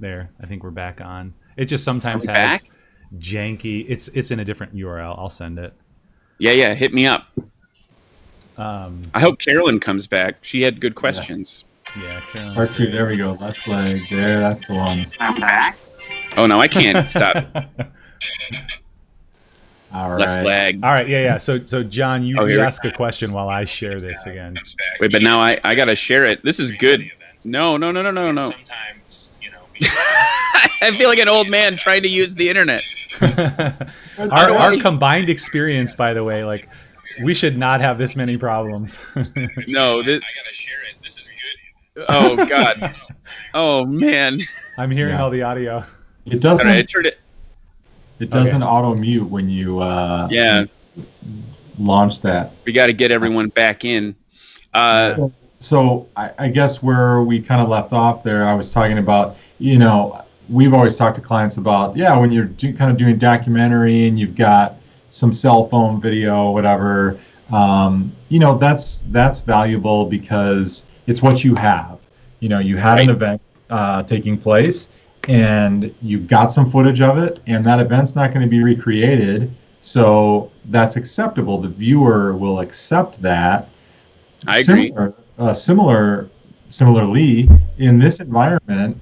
there. I think we're back on. It just sometimes has back? janky. It's in a different URL. I'll send it. Yeah, hit me up. I hope Carolyn comes back. She had good questions. Yeah, Carolyn's Part 2, great. there we go. Left leg. There, that's the one. I'm back. Oh no, I can't stop. All right. Left leg. All right, yeah. So John, you here we ask a question while I share this again. Wait, but now I gotta share it. This is good. No. Sometimes, I feel like an old man trying to use the internet. Our combined experience, by the way, like we should not have this many problems. No, I gotta share it. This is good. Oh God. Oh man. I'm hearing Yeah. all the audio. It doesn't. All right, I turned it. It doesn't auto mute when you Yeah, launch that. we got to get everyone back in. So I guess where we kind of left off there, I was talking about, we've always talked to clients about, when you're kind of doing documentary and you've got some cell phone video, whatever, that's valuable because it's what you have. You had an event taking place and you got some footage of it, and that event's not going to be recreated. So that's acceptable. The viewer will accept that. I agree. Similarly, in this environment,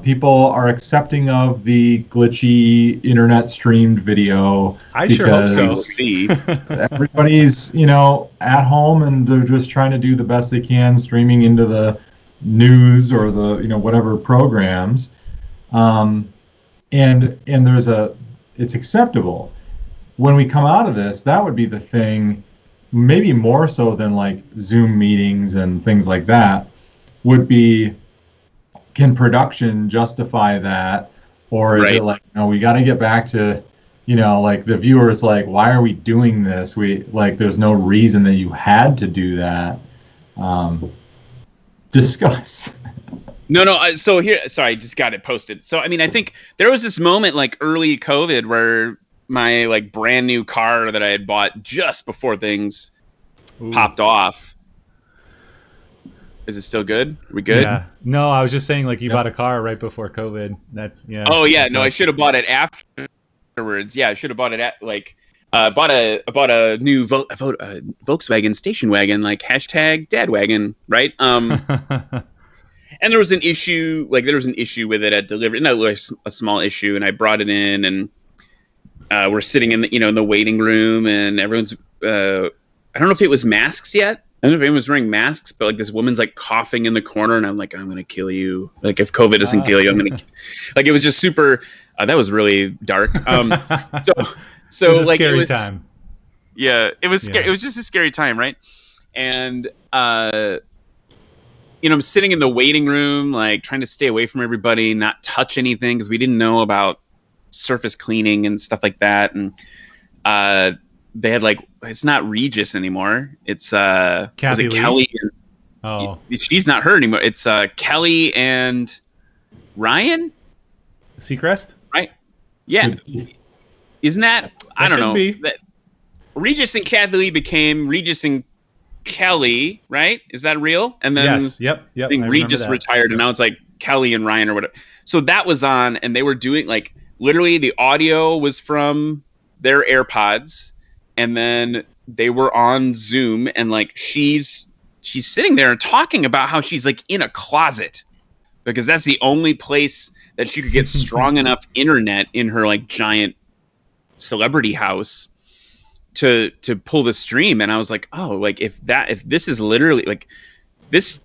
people are accepting of the glitchy internet streamed video. I sure hope so. We'll see. Everybody's, at home and they're just trying to do the best they can, streaming into the news or the, whatever programs. And it's acceptable. When we come out of this, that would be the thing, maybe more so than like Zoom meetings and things like that, would be, can production justify that? Or is it like, no, we got to get back to, like the viewers, like, why are we doing this? There's no reason that you had to do that. Discuss. No. So here, sorry, I just got it posted. So, I mean, I think there was this moment like early COVID where my like brand new car that I had bought just before things popped off. Is it still good? Are we good? Yeah. No, I was just saying, like, you bought a car right before COVID. That's Oh yeah, no, I should have bought it afterwards. Yeah, I should have bought it at like bought a new Volkswagen station wagon, like hashtag dadwagon, right? And there was an issue, with it at delivery. No, it was a small issue, and I brought it in, and we're sitting in the in the waiting room, and everyone's I don't know if it was masks yet. I don't know if anyone was wearing masks, but like this woman's like coughing in the corner, and I'm like, I'm gonna kill you. Like if COVID doesn't kill you, I'm gonna. Like it was just super. That was really dark. So it was a like scary time. Yeah, it was scary. It was just a scary time, right? And I'm sitting in the waiting room, like trying to stay away from everybody, not touch anything because we didn't know about surface cleaning and stuff like that. And they had like, it's not Regis anymore. It's Kathy Lee? Kelly. Oh, She's not her anymore. It's Kelly and Ryan. Seacrest? Right? Yeah. Isn't that? I don't know. That Regis and Kathy Lee became Regis and Kelly, right? Is that real? And then yes, yep. I think Regis retired, and now it's like Kelly and Ryan or whatever. So that was on, and they were doing like literally the audio was from their AirPods, and then they were on Zoom, and like she's sitting there and talking about how she's like in a closet because that's the only place that she could get strong enough internet in her like giant celebrity house to pull the stream. And I was like, oh, like if this is literally like this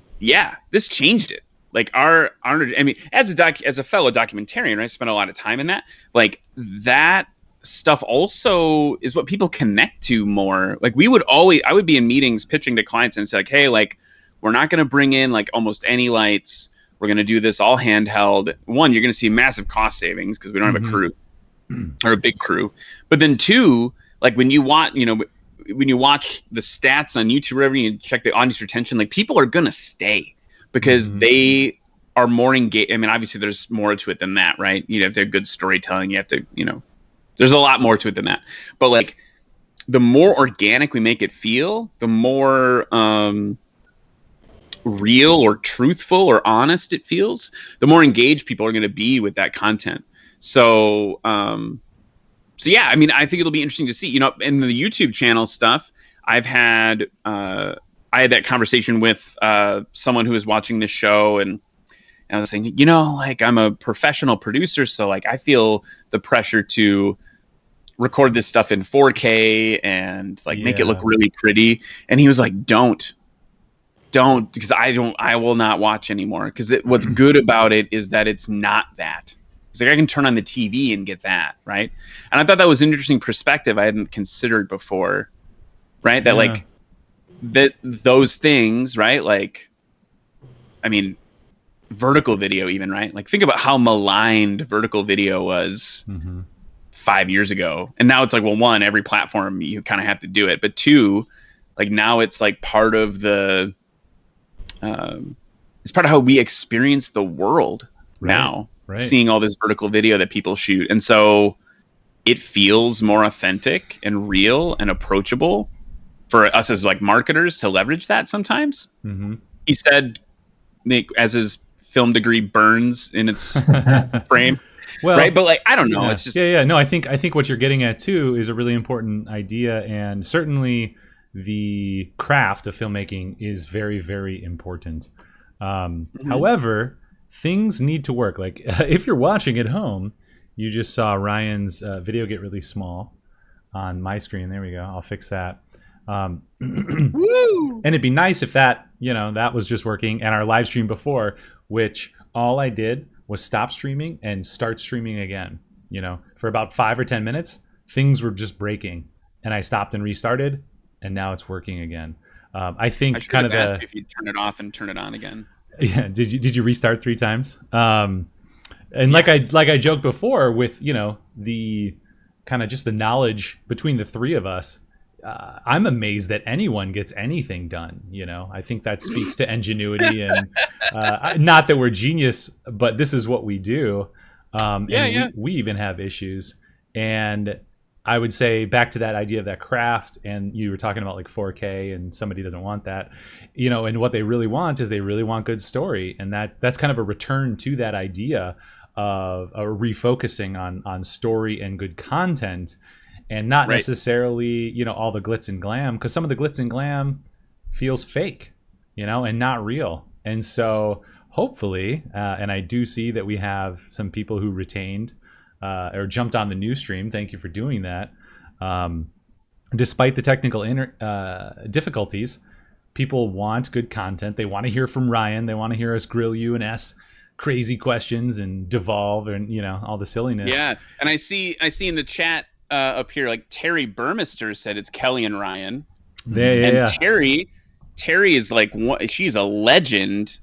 changed it. Like I mean, as a fellow documentarian, I spent a lot of time in that. Like that stuff also is what people connect to more. Like I would be in meetings pitching to clients and it's like, hey, like we're not going to bring in like almost any lights. We're going to do this all handheld. One, you're going to see massive cost savings because we don't have a crew or a big crew. But then two, like when you watch the stats on YouTube or whatever, you check the audience retention, like people are going to stay because they are more engaged. I mean, obviously there's more to it than that, right? You have to have good storytelling. You have to, there's a lot more to it than that. But like the more organic we make it feel, the more real or truthful or honest it feels, the more engaged people are going to be with that content. So, so yeah, I mean, I think it'll be interesting to see, you know, in the YouTube channel stuff. I had that conversation with someone who was watching this show, and I was saying, you know, like, I'm a professional producer, so like I feel the pressure to record this stuff in 4K and like make it look really pretty. And he was like, don't, because I will not watch anymore, because what's good about it is that it's not that. It's like I can turn on the TV and get that, right? And I thought that was an interesting perspective I hadn't considered before, right? That like those things, right? Like, I mean, vertical video even, right? Like, think about how maligned vertical video was 5 years ago. And now it's like, well, one, every platform you kind of have to do it. But two, like now it's like part of the, it's part of how we experience the world now, seeing all this vertical video that people shoot. And so it feels more authentic and real and approachable for us as like marketers to leverage that sometimes. He said, as his film degree burns in its frame. Well, right, but like I don't know. It's just No, I think what you're getting at too is a really important idea, and certainly the craft of filmmaking is very, very important. However, things need to work. Like if you're watching at home, you just saw Ryan's video get really small on my screen. There we go. I'll fix that. And it'd be nice if that was just working. And our live stream before, which all I did was stop streaming and start streaming again. You know, for about 5 or 10 minutes, things were just breaking, and I stopped and restarted, and now it's working again. I think kind of if you turn it off and turn it on again. Yeah. Did you restart 3 times? And like I joked before with, you know, the kind of just the knowledge between the three of us, I'm amazed that anyone gets anything done. You know, I think that speaks to ingenuity and not that we're genius, but this is what we do. We even have issues. And I would say back to that idea of that craft, and you were talking about like 4K and somebody doesn't want that, you know, and what they really want is they really want good story. And that's kind of a return to that idea of refocusing on story and good content. And not necessarily, you know, all the glitz and glam, because some of the glitz and glam feels fake, you know, and not real. And so hopefully, and I do see that we have some people who retained or jumped on the new stream. Thank you for doing that. Despite the technical difficulties, people want good content. They want to hear from Ryan. They want to hear us grill you and ask crazy questions and devolve and, you know, all the silliness. Yeah. And I see in the chat, up here, like Terry Burmester said it's Kelly and Ryan. Terry is like she's a legend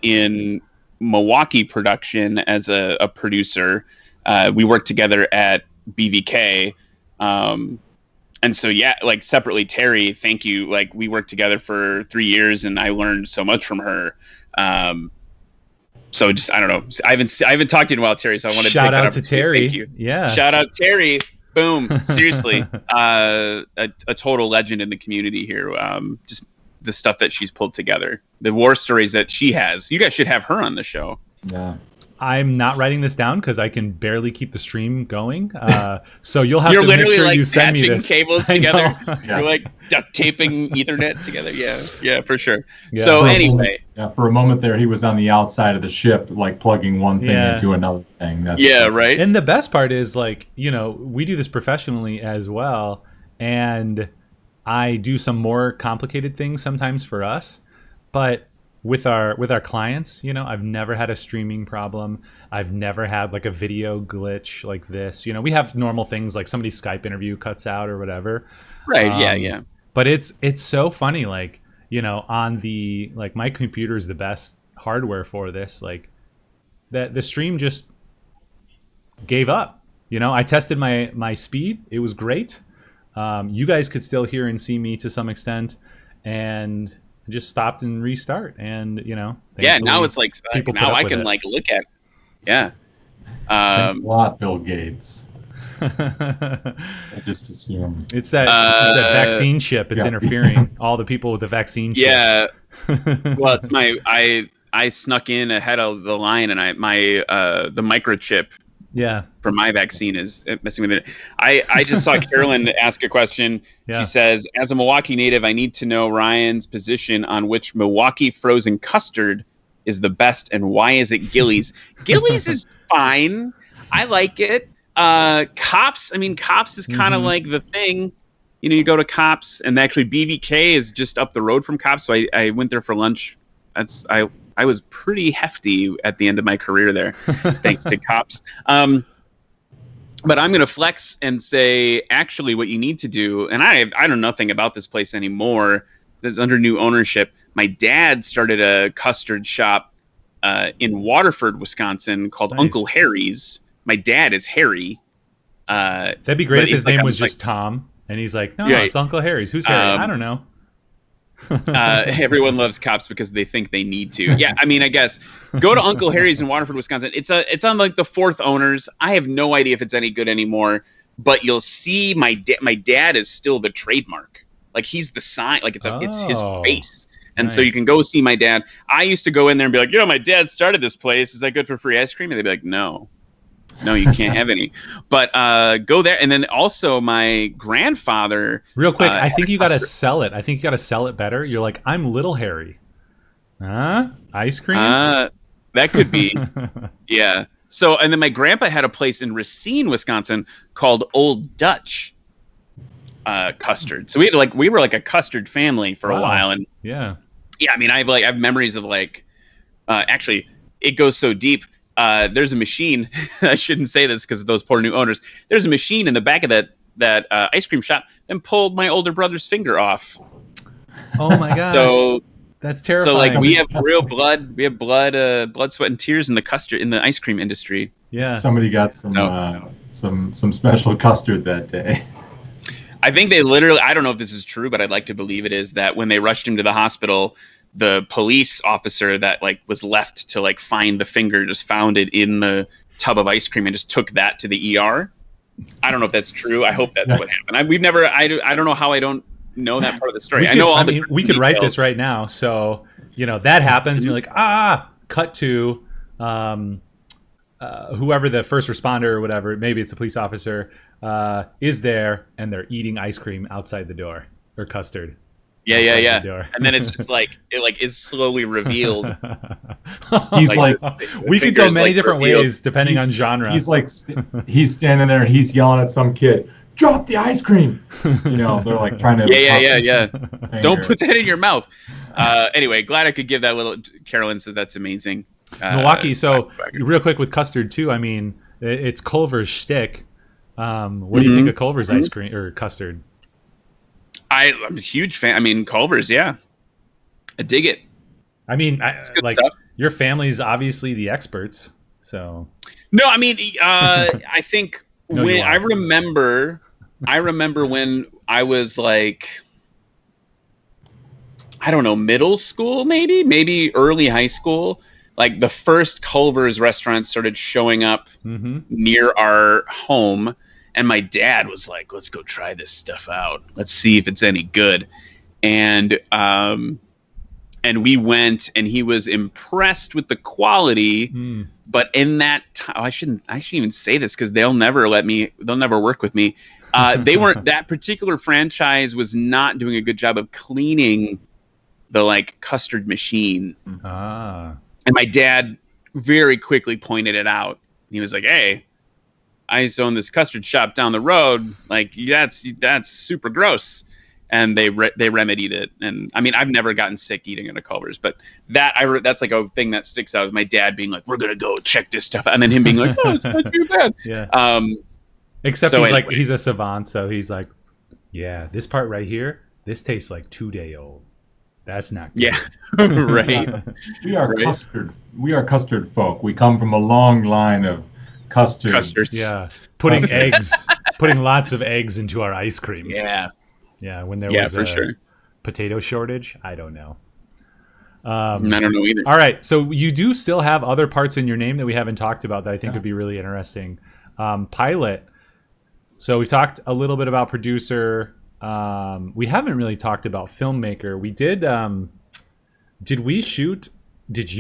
in Milwaukee production as a producer. We worked together at BVK, and so like separately, Terry, thank you. Like we worked together for 3 years, and I learned so much from her. So just I don't know. I haven't talked to you in a while, Terry. So I want to shout out to Terry. Thank you. Yeah, shout out Terry. Boom. Seriously. A total legend in the community here. Just the stuff that she's pulled together. The war stories that she has. You guys should have her on the show. Yeah. I'm not writing this down because I can barely keep the stream going. So you'll have to make sure like you send me this. Cables together. You're like duct taping Ethernet together. Yeah, for sure. Yeah, so anyway. For a moment there, he was on the outside of the ship, like plugging one thing into another thing. Right. And the best part is, like, you know, we do this professionally as well, and I do some more complicated things sometimes for us, but with our clients, you know, I've never had a streaming problem. I've never had like a video glitch like this. You know, we have normal things like somebody's Skype interview cuts out or whatever. Right. Yeah. But it's so funny. Like, you know, on the, like, my computer is the best hardware for this. Like the stream just gave up. You know, I tested my speed. It was great. You guys could still hear and see me to some extent, and just stopped and restart, and you know. Now it's like now I can like look at. Yeah. Thanks a lot, Bill Gates. I just assume it's that vaccine chip. It's interfering. All the people with the vaccine chip. Yeah. Well, it's I snuck in ahead of the line, and the microchip Yeah. for my vaccine is messing with it. I just saw Carolyn ask a question. Yeah. She says, as a Milwaukee native, I need to know Ryan's position on which Milwaukee frozen custard is the best and why is it Gillies? Gillies is fine. I like it. Cops is kind of like the thing. You know, you go to Cops, and actually BVK is just up the road from Cops, so I went there for lunch. I was pretty hefty at the end of my career there, thanks to Cops. But I'm going to flex and say, actually, what you need to do, and I know nothing about this place anymore. It's under new ownership. My dad started a custard shop in Waterford, Wisconsin, called Uncle Harry's. My dad is Harry. That'd be great if his name was just Tom, and he's like, no, it's Uncle Harry's. Who's Harry? I don't know. Everyone loves Cops because they think they need to. Yeah, I mean, I guess go to Uncle Harry's in Waterford, Wisconsin. It's on like the fourth owners. I have no idea if it's any good anymore, but you'll see my dad is still the trademark. Like he's the sign. Like it's his face. And so you can go see my dad. I used to go in there and be like, my dad started this place. Is that good for free ice cream? And they'd be like, no, you can't have any. But go there. And then also my grandfather. Real quick, I think you got to sell it. I think you got to sell it better. You're like, I'm Little Harry. Huh? Ice cream? That could be. Yeah. So, and then my grandpa had a place in Racine, Wisconsin called Old Dutch Custard. So we were like a custard family for a while. And yeah, I mean, I have memories of like, actually, it goes so deep. There's a machine. I shouldn't say this because of those poor new owners. There's a machine in the back of that ice cream shop and pulled my older brother's finger off. Oh my god! So that's terrifying. So like we have real blood. We have blood, sweat, and tears in the ice cream industry. Yeah. Somebody got some special custard that day. I think they literally. I don't know if this is true, but I'd like to believe it is. That when they rushed him to the hospital, the police officer that like was left to like find the finger just found it in the tub of ice cream and just took that to the ER. I don't know if that's true. I hope that's what happened. I don't know how I don't know that part of the story. We could write this right now. So, that happens and you're like, cut to whoever the first responder or whatever, maybe it's a police officer, is there and they're eating ice cream outside the door or custard. Yeah. And then it's just like it is slowly revealed. He's like we could go many different ways depending on genre. He's like he's standing there, he's yelling at some kid, "Drop the ice cream!" They're like trying to. Yeah. Don't put that in your mouth. Anyway, glad I could give that little. Carolyn says that's amazing. Milwaukee. So real quick with custard too. I mean, it's Culver's shtick. What do you think of Culver's ice cream or custard? I'm a huge fan. I mean, Culvers, yeah. I dig it. I mean, like stuff. Your family's obviously the experts, so. No, I mean, I think I remember when I was like, I don't know, middle school, maybe early high school. Like the first Culver's restaurant started showing up near our home. And my dad was like, let's go try this stuff out. Let's see if it's any good. And we went and he was impressed with the quality. But in that time, I shouldn't even say this because they'll never work with me. That particular franchise was not doing a good job of cleaning the like custard machine. And my dad very quickly pointed it out. He was like, hey, I used to own this custard shop down the road. Like that's super gross, and they remedied it. And I mean, I've never gotten sick eating at a Culver's, but that's like a thing that sticks out. Is my dad being like, "We're gonna go check this stuff," and then him being like, "Oh, it's not too bad." Yeah. Except like he's a savant, so he's like, "Yeah, this part right here, this tastes like 2-day-old. That's not good." Yeah, right. We are custard folk. We come from a long line of custards. Yeah, putting lots of eggs into our ice cream. Yeah, when there was for sure. Potato shortage, I don't know. I don't know either. All right, so you do still have other parts in your name that we haven't talked about that I think would be really interesting. Pilot. So we talked a little bit about producer. We haven't really talked about filmmaker. We did. Did you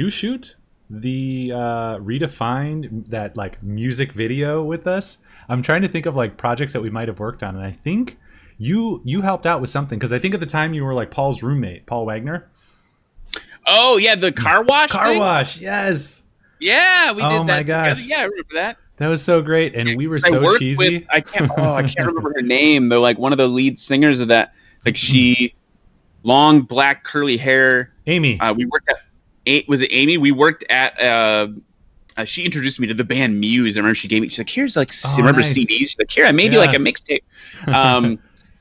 shoot the Redefined, that like music video with us? I'm trying to think of like projects that we might have worked on, and I think you helped out with something, because I think at the time you were like Paul's roommate, Paul Wagner. Oh yeah, the car wash. Car wash, yes. Yeah, we did Oh my that gosh. together. Yeah, I remember that. That was so great, and we were I so worked cheesy. with, I can't remember her name though. Like one of the lead singers of that. Like she, long black curly hair. Amy. We worked at. Was it Amy? We worked at. She introduced me to the band Muse. I remember she gave me. She's like, "Here's like remember nice. CDs." She's like, "Here, I made you like a mixtape."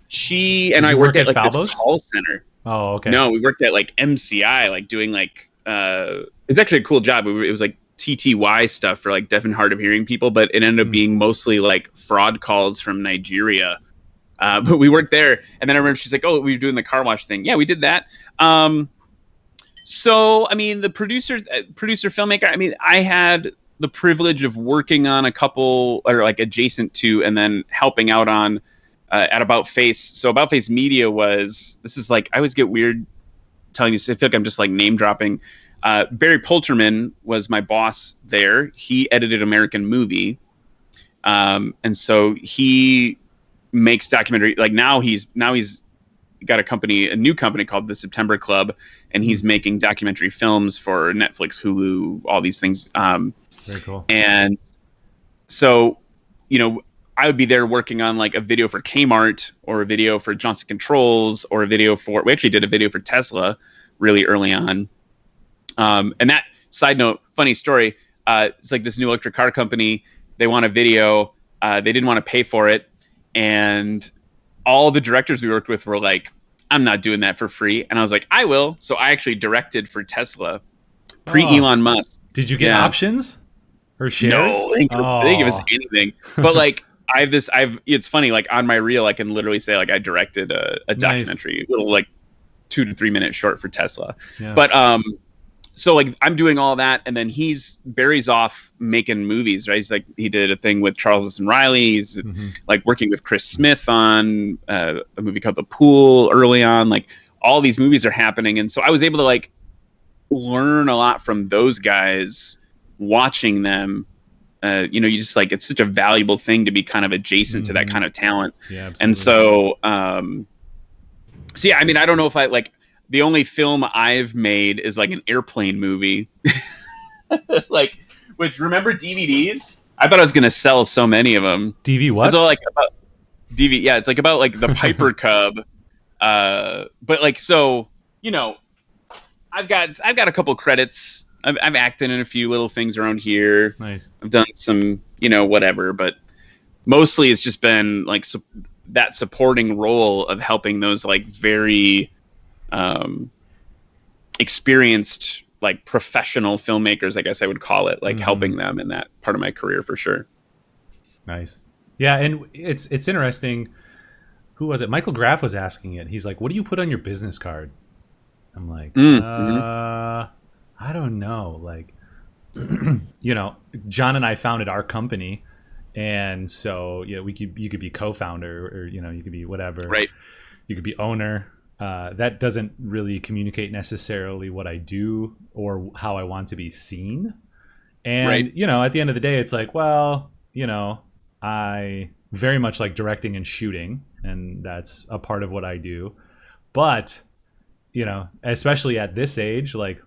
She and I worked at like Falbo's? this call center. Oh, okay. No, we worked at like MCI, like doing like. It's actually a cool job. It was like TTY stuff for like deaf and hard of hearing people, but it ended up being mostly like fraud calls from Nigeria. But we worked there, and then I remember she's like, "Oh, we were doing the car wash thing." Yeah, we did that. So I mean, the producer filmmaker. I mean, I had the privilege of working on a couple, or like adjacent to, and then helping out on at About Face. So About Face Media this is like, I always get weird telling you, I feel like I'm just like name dropping. Barry Polterman was my boss there. He edited American Movie. And so he makes documentary, like now he's got a new company called the September Club, and he's making documentary films for Netflix, Hulu, all these things. Very cool. And so, I would be there working on like a video for Kmart, or a video for Johnson Controls, or we actually did a video for Tesla really early on. And that, side note, funny story, it's like this new electric car company, they want a video, they didn't want to pay for it, and all the directors we worked with were like, "I'm not doing that for free." And I was like, "I will." So I actually directed for Tesla, pre-Elon Musk. Did you get options or shares? No, they didn't give us anything. But like, it's funny, like on my reel, I can literally say like I directed a documentary, little like 2 to 3 minute short for Tesla. Yeah. But so like I'm doing all that, and then Barry's off making movies, right? He's like, he did a thing with Charles Liston Riley. He's like working with Chris Smith on a movie called The Pool early on. Like all these movies are happening, and so I was able to like learn a lot from those guys, watching them. You just like, it's such a valuable thing to be kind of adjacent to that kind of talent. Yeah, absolutely. And so, so yeah, I mean, I don't know if the only film I've made is like an airplane movie. Like, which, remember DVDs? I thought I was going to sell so many of them. what? So like about yeah, it's like about like the Piper Cub. But like, so, I've got a couple credits. I've acted in a few little things around here. Nice. I've done some, whatever, but mostly it's just been like that supporting role of helping those like very experienced, like professional filmmakers, I guess I would call it, like helping them in that part of my career for sure. Nice. Yeah, and it's interesting. Who was it? Michael Graff was asking it. He's like, "What do you put on your business card?" I'm like, I don't know. Like, John and I founded our company, and so you could be co-founder, or you could be whatever. Right. You could be owner. That doesn't really communicate necessarily what I do or how I want to be seen. And right. At the end of the day, it's like, well, I very much like directing and shooting, and that's a part of what I do. But especially at this age, like,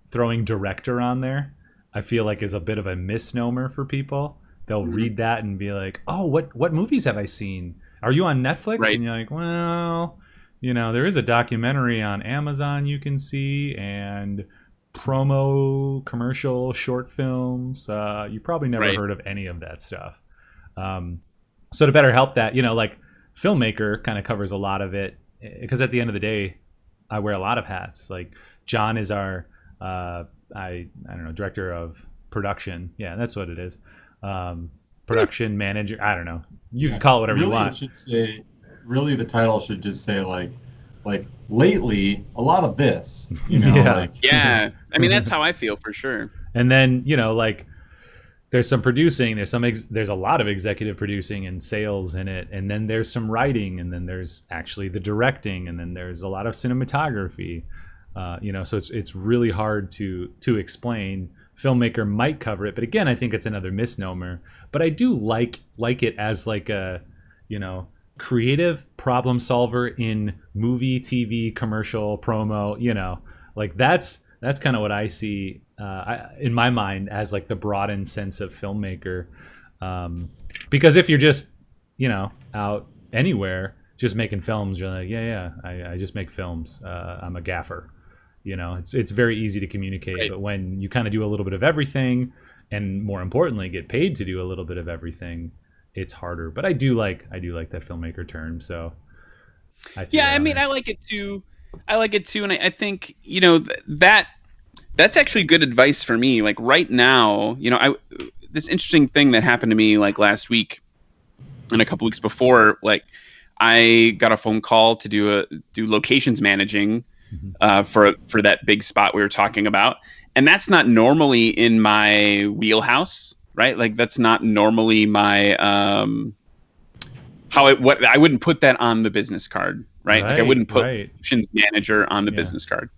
throwing director on there, I feel like is a bit of a misnomer for people. They'll read that and be like, "Oh, what movies have I seen? Are you on Netflix?" Right. And you're like, "Well, there is a documentary on Amazon you can see, and promo, commercial, short films. You probably never heard of any of that stuff." So to better help that, like Filmmaker kind of covers a lot of it, because at the end of the day, I wear a lot of hats. Like John is our I don't know, director of production. Yeah, that's what it is. Production manager. I don't know. You can call it whatever you want. Really, the title should just say like lately a lot of this. Yeah. Yeah. I mean, that's how I feel for sure. And then like there's some producing. There's a lot of executive producing and sales in it. And then there's some writing, and then there's actually the directing, and then there's a lot of cinematography. So it's really hard to explain. Filmmaker might cover it, but again, I think it's another misnomer. But I do like it as like a, creative problem solver in movie, TV, commercial, promo. Like that's kind of what I see in my mind as like the broadened sense of filmmaker. Because if you're just out anywhere just making films, you're like, I just make films. I'm a gaffer. It's very easy to communicate, right. But when you kind of do a little bit of everything, and more importantly, get paid to do a little bit of everything, it's harder. But I do like that filmmaker term. So I like it too. And I think that's actually good advice for me. Like right now, this interesting thing that happened to me like last week and a couple weeks before, like I got a phone call to do locations managing for that big spot we were talking about. And that's not normally in my wheelhouse, right? Like that's not normally my, I wouldn't put that on the business card, right? Like I wouldn't put locations manager on the business card.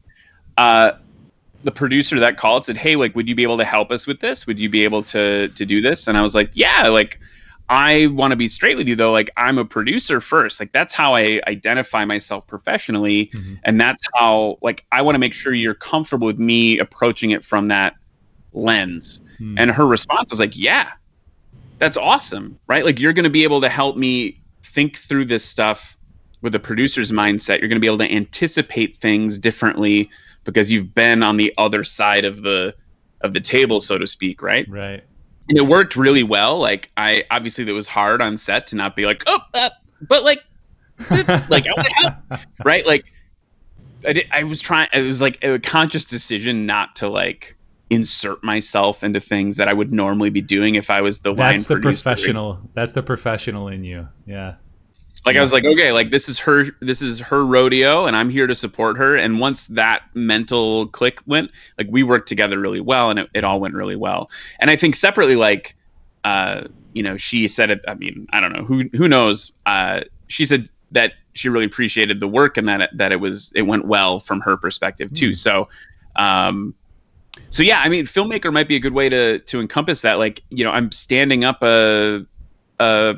The producer that called said, "Hey, like, would you be able to help us with this? Would you be able to do this?" And I was like, "Yeah, like, I want to be straight with you though. Like, I'm a producer first. Like, that's how I identify myself professionally, and that's how like I want to make sure you're comfortable with me approaching it from that lens." And her response was like, "Yeah, that's awesome, right? Like, you're going to be able to help me think through this stuff with a producer's mindset. You're going to be able to anticipate things differently." Because you've been on the other side of the table, so to speak, right? Right. And it worked really well. Like obviously it was hard on set to not be like, but like I want to help, right? Like I was trying. It was like a conscious decision not to like insert myself into things that I would normally be doing if I was the line producer. That's the professional in you. Yeah. Like I was like, okay, like this is her rodeo and I'm here to support her. And once that mental click went, like we worked together really well and it all went really well. And I think separately, like, she said it, I mean, I don't know, who knows? She said that she really appreciated the work and that it went well from her perspective too. So yeah, I mean, filmmaker might be a good way to encompass that. Like, I'm standing up a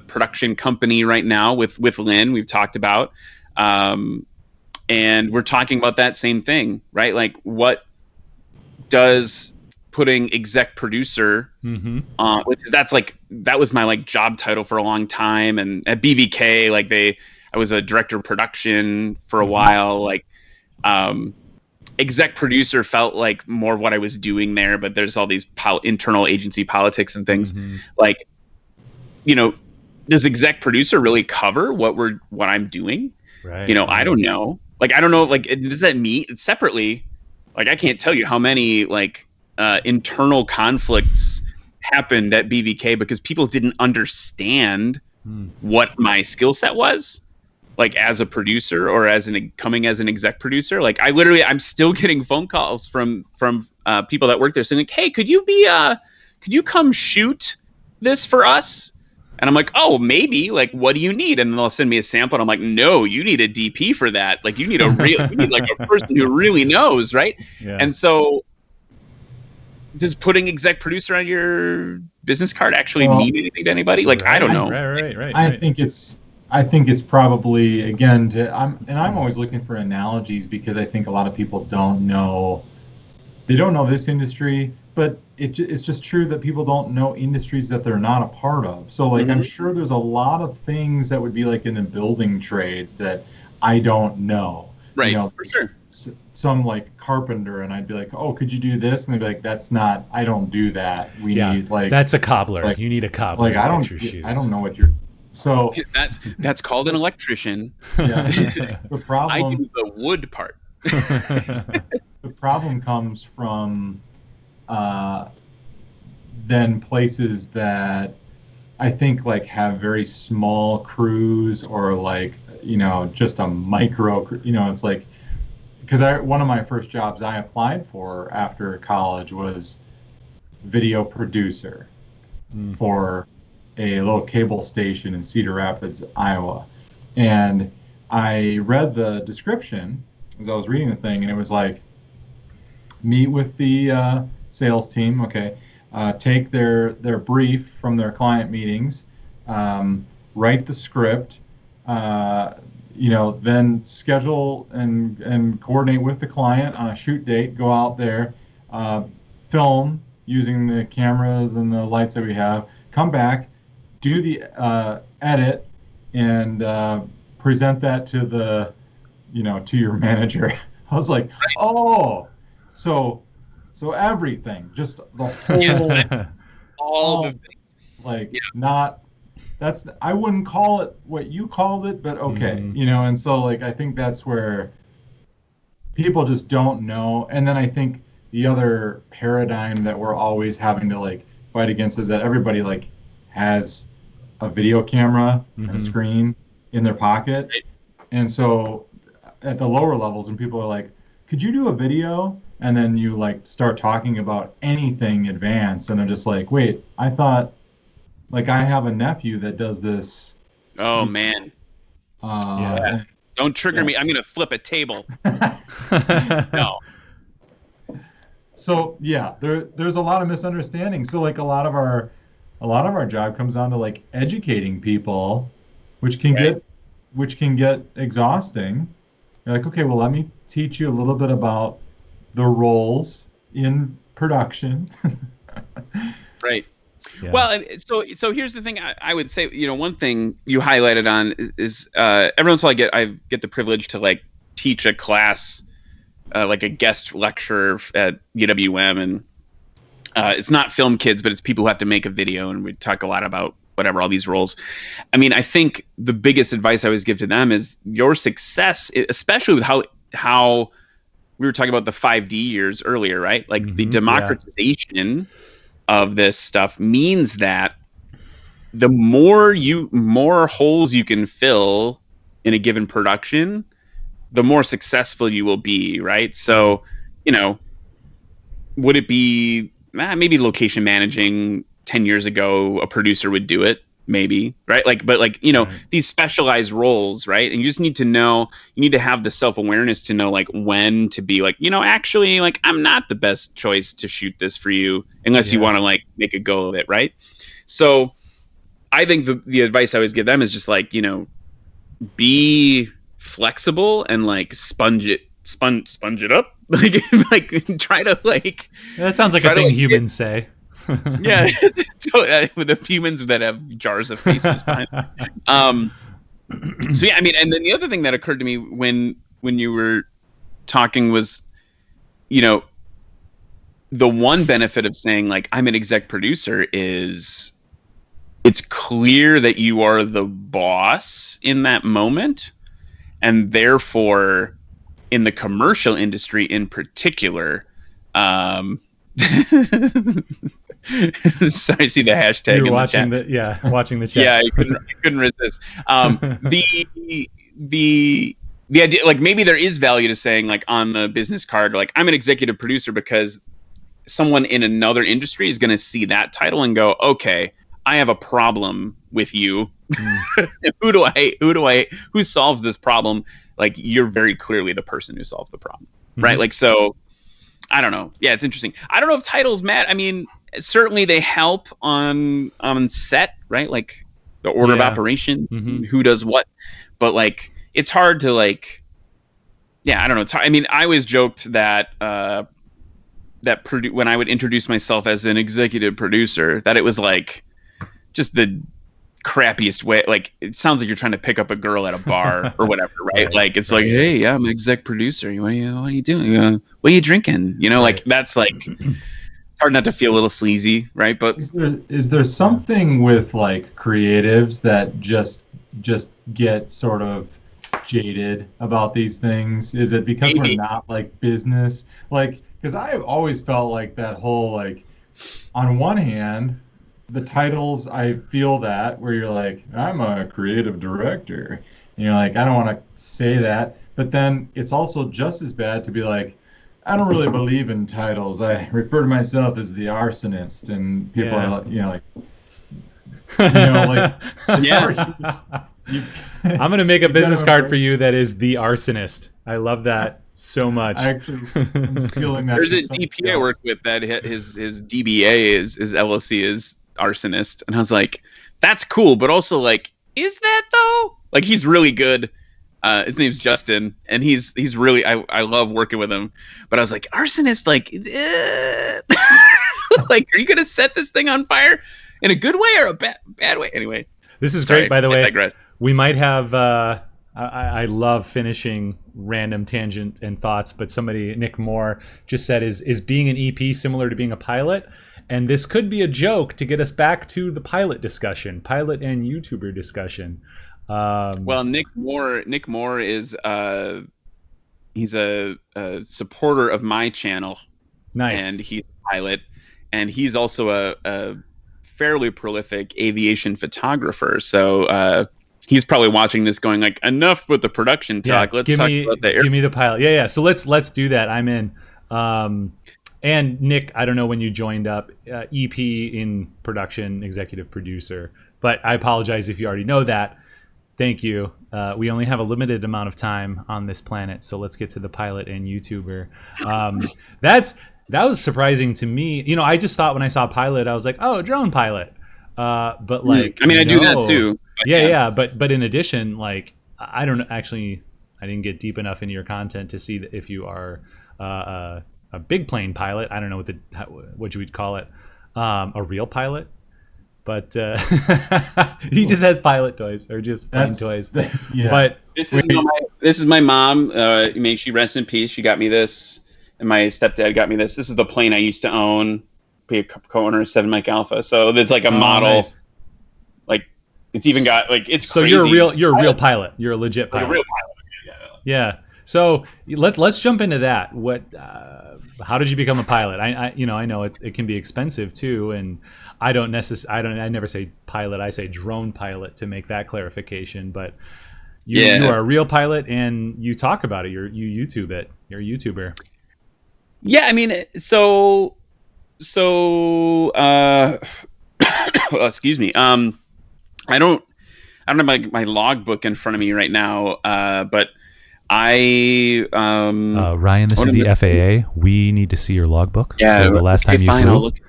production company right now with Lynn we've talked about, and we're talking about that same thing, right? Like what does putting exec producer on, which is that was my like job title for a long time. And at BVK, like I was a director of production for a while. Like exec producer felt like more of what I was doing there, but there's all these internal agency politics and things. Like, does exec producer really cover what I'm doing? Right. I don't know. Like, I don't know. Like, does that meet separately? Like, I can't tell you how many like internal conflicts happened at BVK because people didn't understand what my skill set was, like as a producer or coming as an exec producer. Like, I'm still getting phone calls from people that work there saying like, "Hey, could you come shoot this for us?" And I'm like, "Oh, maybe. Like, what do you need?" And then they'll send me a sample. And I'm like, "No, you need a DP for that. Like, you need you need like a person who really knows, right?" Yeah. And so, does putting exec producer on your business card actually mean anything to anybody? Like, I don't know. Right. I think it's probably again I'm always looking for analogies because I think a lot of people don't know this industry. But it's just true that people don't know industries that they're not a part of. So like I'm sure there's a lot of things that would be like in the building trades that I don't know. Right. For sure. Some like carpenter, and I'd be like, "Oh, could you do this?" And they'd be like, "That's not. I don't do that. We need like that's a cobbler. Like, you need a cobbler. Like I don't know what you're." So that's called an electrician. Yeah. The problem. I do the wood part. The problem comes from. Then places that I think like have very small crews or like just a micro, it's like because one of my first jobs I applied for after college was video producer for a little cable station in Cedar Rapids, Iowa, and I read the description as I was reading the thing, and it was like meet with the sales team. Okay, take their brief from their client meetings, write the script, then schedule and coordinate with the client on a shoot date. Go out there, film using the cameras and the lights that we have. Come back, do the edit, and present that to to your manager. I was like, oh, so everything, just the whole, all the things. Like, not, I wouldn't call it what you called it, but okay, and so like, I think that's where people just don't know. And then I think the other paradigm that we're always having to like fight against is that everybody like has a video camera and a screen in their pocket. And so at the lower levels, when people are like, could you do a video? And then you like start talking about anything advanced, and they're just like, wait, I thought, like, I have a nephew that does this. Oh man. Don't trigger me. I'm going to flip a table. No. So yeah, there's a lot of misunderstanding. So like a lot of our job comes down to like educating people, which can get exhausting. You're like, okay, well, let me teach you a little bit about the roles in production. Right. Yeah. Well, and so here's the thing. I would say, one thing you highlighted on is every once in a while I get the privilege to like teach a class, like a guest lecturer at UWM, and it's not film kids, but it's people who have to make a video, and we talk a lot about whatever, all these roles. I mean, I think the biggest advice I always give to them is your success, especially with how we were talking about the 5D years earlier, right? Like the democratization of this stuff means that the more holes you can fill in a given production, the more successful you will be, right? So, would it be maybe location managing 10 years ago, a producer would do it, maybe, right? These specialized roles, right? And you just need to know, you need to have the self-awareness to know like when to be like, actually, like, I'm not the best choice to shoot this for you unless you want to like make a go of it, right? So I think the advice I always give them is just like, be flexible and like sponge it up. like try to like, that sounds like a thing humans say. Yeah. With the humans that have jars of faces behind. So yeah, I mean, and then the other thing that occurred to me when you were talking was, the one benefit of saying like I'm an exec producer is it's clear that you are the boss in that moment, and therefore in the commercial industry in particular, sorry, I see the hashtag. You're watching the chat. Watching the chat. Yeah, I couldn't resist. The idea, like, maybe there is value to saying like on the business card, like I'm an executive producer, because someone in another industry is going to see that title and go, okay, I have a problem with you. Who solves this problem? Like, you're very clearly the person who solves the problem, right? Like, so I don't know. Yeah, it's interesting. I don't know if titles matter. I mean, certainly they help on set, right? Like the order of operation, who does what. But like, it's hard to like, I don't know. I mean, I always joked that when I would introduce myself as an executive producer, that it was like just the crappiest way. Like, it sounds like you're trying to pick up a girl at a bar or whatever, right? Like, it's like, hey, yeah, I'm an exec producer. What are you doing? What are you drinking? Like, that's like, it's hard not to feel a little sleazy, right? But is there something with like creatives that just get sort of jaded about these things? Is it because we're not like business? Like, because I've always felt like that whole, like, on one hand, the titles, I feel that where you're like, I'm a creative director, and you're like, I don't want to say that, but then it's also just as bad to be like, I don't really believe in titles. I refer to myself as the arsonist, and people are like, I'm gonna make a business card for you that is the arsonist. I love that so much. I actually am stealing that. There's from a somebody DP I else. work with that his DBA is LLC is arsonist, and I was like, that's cool, but also like, is that though? Like, he's really good. His name's Justin, and he's really I love working with him. But I was like, arsonist, like, like, are you gonna set this thing on fire in a good way or a bad way? Anyway, This is sorry, great, by the I way. digress. We might have. I love finishing random tangent and thoughts, but somebody, Nick Moore, just said, "Is being an EP similar to being a pilot?" And this could be a joke to get us back to the pilot discussion, pilot and YouTuber discussion. Well, Nick Moore is he's a supporter of my channel. Nice. And he's a pilot, and he's also a fairly prolific aviation photographer. So he's probably watching this going like, enough with the production talk. Let's talk about the air. Give me the pilot. Yeah. So let's do that. I'm in. And Nick, I don't know when you joined up, EP in production, executive producer, but I apologize if you already know that. Thank you. We only have a limited amount of time on this planet, so let's get to the pilot and YouTuber. That was surprising to me. You know, I just thought when I saw pilot, I was like, oh, drone pilot. But like, I mean, I do that too. Yeah. But in addition, like, I don't actually, I didn't get deep enough into your content to see that if you are a big plane pilot. I don't know what you would call it, a real pilot. But he just has pilot toys or just plane toys. Yeah. But this is my mom. May she rest in peace. She got me this, and my stepdad got me this. This is the plane I used to own. Be a co-owner of 7 Mike Alpha. So it's like a model. Nice. Like, it's even got like, it's so crazy. you're a real pilot. You're a legit pilot. Like a real pilot. Yeah. So let's jump into that. How did you become a pilot? I know it can be expensive too, and I never say pilot. I say drone pilot to make that clarification. But you are a real pilot, and you talk about it. You YouTube it. You're a YouTuber. Yeah, I mean, so excuse me. I don't have my logbook in front of me right now, but Ryan, this is the FAA. We need to see your logbook. Yeah, for the last time you flew. I'll look it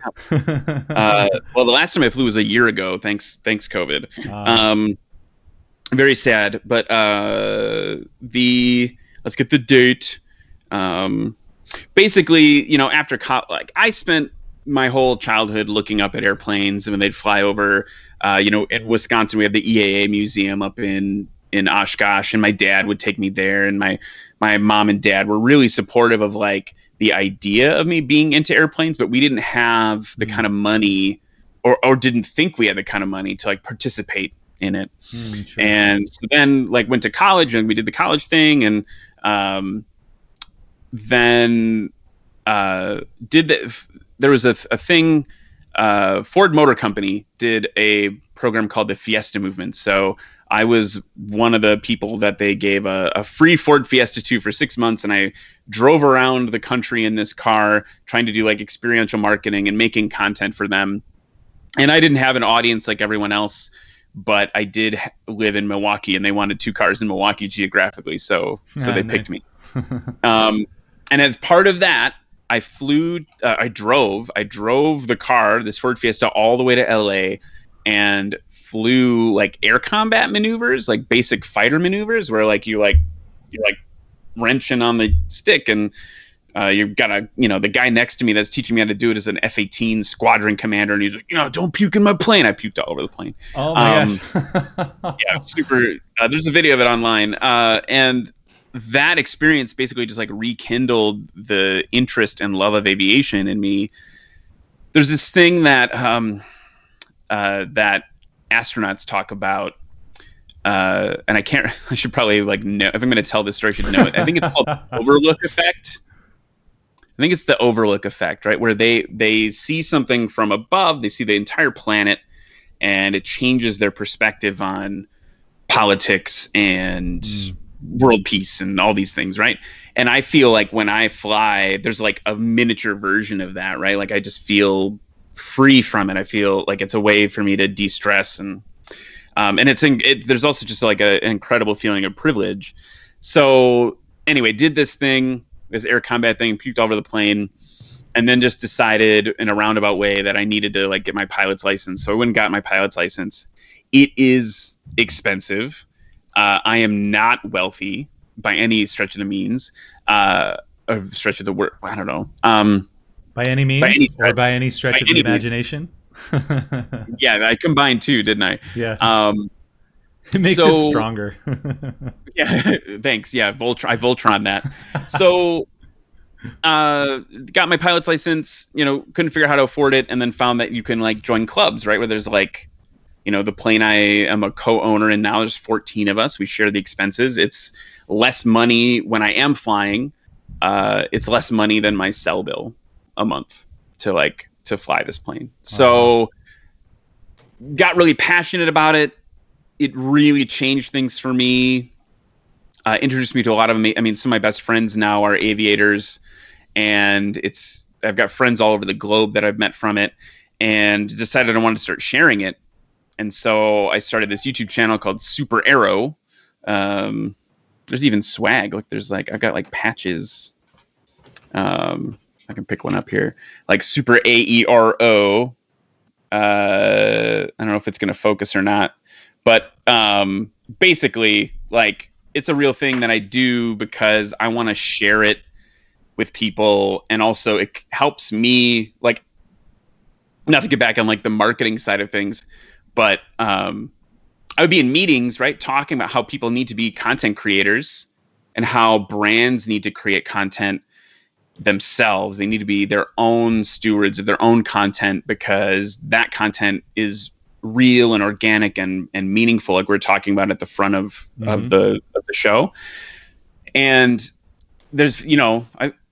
up. Well, the last time I flew was a year ago. Thanks, COVID. Very sad, but let's get the date. Basically, after like, I spent my whole childhood looking up at airplanes, and when they'd fly over, in Wisconsin, we have the EAA museum up in Oshkosh, and my dad would take me there, and my mom and dad were really supportive of like the idea of me being into airplanes, but we didn't have the kind of money or didn't think we had the kind of money to like participate in it. And so then like went to college, and we did the college thing, and then there was a thing, Ford Motor Company did a program called the Fiesta Movement. So I was one of the people that they gave a free Ford Fiesta to for 6 months, and I drove around the country in this car trying to do like experiential marketing and making content for them. And I didn't have an audience like everyone else, but I did live in Milwaukee, and they wanted 2 cars in Milwaukee geographically, so they picked me. And as part of that, I drove the car, this Ford Fiesta, all the way to LA, and flew like air combat maneuvers, like basic fighter maneuvers, where like you're wrenching on the stick, and you've got the guy next to me that's teaching me how to do it is an F-18 squadron commander, and he's like, don't puke in my plane. I puked all over the plane. Oh my gosh. Yeah, super. There's a video of it online, and that experience basically just like rekindled the interest and love of aviation in me. There's this thing that that astronauts talk about, and I should probably like know, if I'm going to tell this story, I should know it. I think it's called overlook effect. I think it's the overlook effect, right? Where they see something from above, they see the entire planet, and it changes their perspective on politics and world peace and all these things, right? And I feel like when I fly, there's like a miniature version of that, right? Like I just feel free from it. I feel like it's a way for me to de-stress, and there's also just like an incredible feeling of privilege. So anyway, did this thing, this air combat thing, puked all over the plane, and then just decided in a roundabout way that I needed to like get my pilot's license. So I went and got my pilot's license. It is expensive. I am not wealthy by any stretch of the means, or stretch of the word. I don't know. By any means, or by any stretch of the imagination. Yeah, I combined two, didn't I? Yeah. It makes it stronger. Yeah, thanks. Yeah, I Voltron that. So, got my pilot's license. Couldn't figure out how to afford it, and then found that you can like join clubs, right? Where there's like, the plane I am a co-owner in now. There's 14 of us. We share the expenses. It's less money when I am flying. It's less money than my cell bill a month to fly this plane. So, got really passionate about it. It really changed things for me. Introduced me to a lot of some of my best friends now are aviators, and I've got friends all over the globe that I've met from it, and decided I wanted to start sharing it. And so I started this YouTube channel called Super Aero. There's even swag. Like I've got like patches. I can pick one up here. Like Super AERO. I don't know if it's going to focus or not, but basically, like, it's a real thing that I do because I want to share it with people, and also it helps me, like, not to get back on like the marketing side of things, but I would be in meetings, right, talking about how people need to be content creators and how brands need to create content themselves. They need to be their own stewards of their own content, because that content is real and organic and meaningful, like we're talking about at the front of the show. And there's,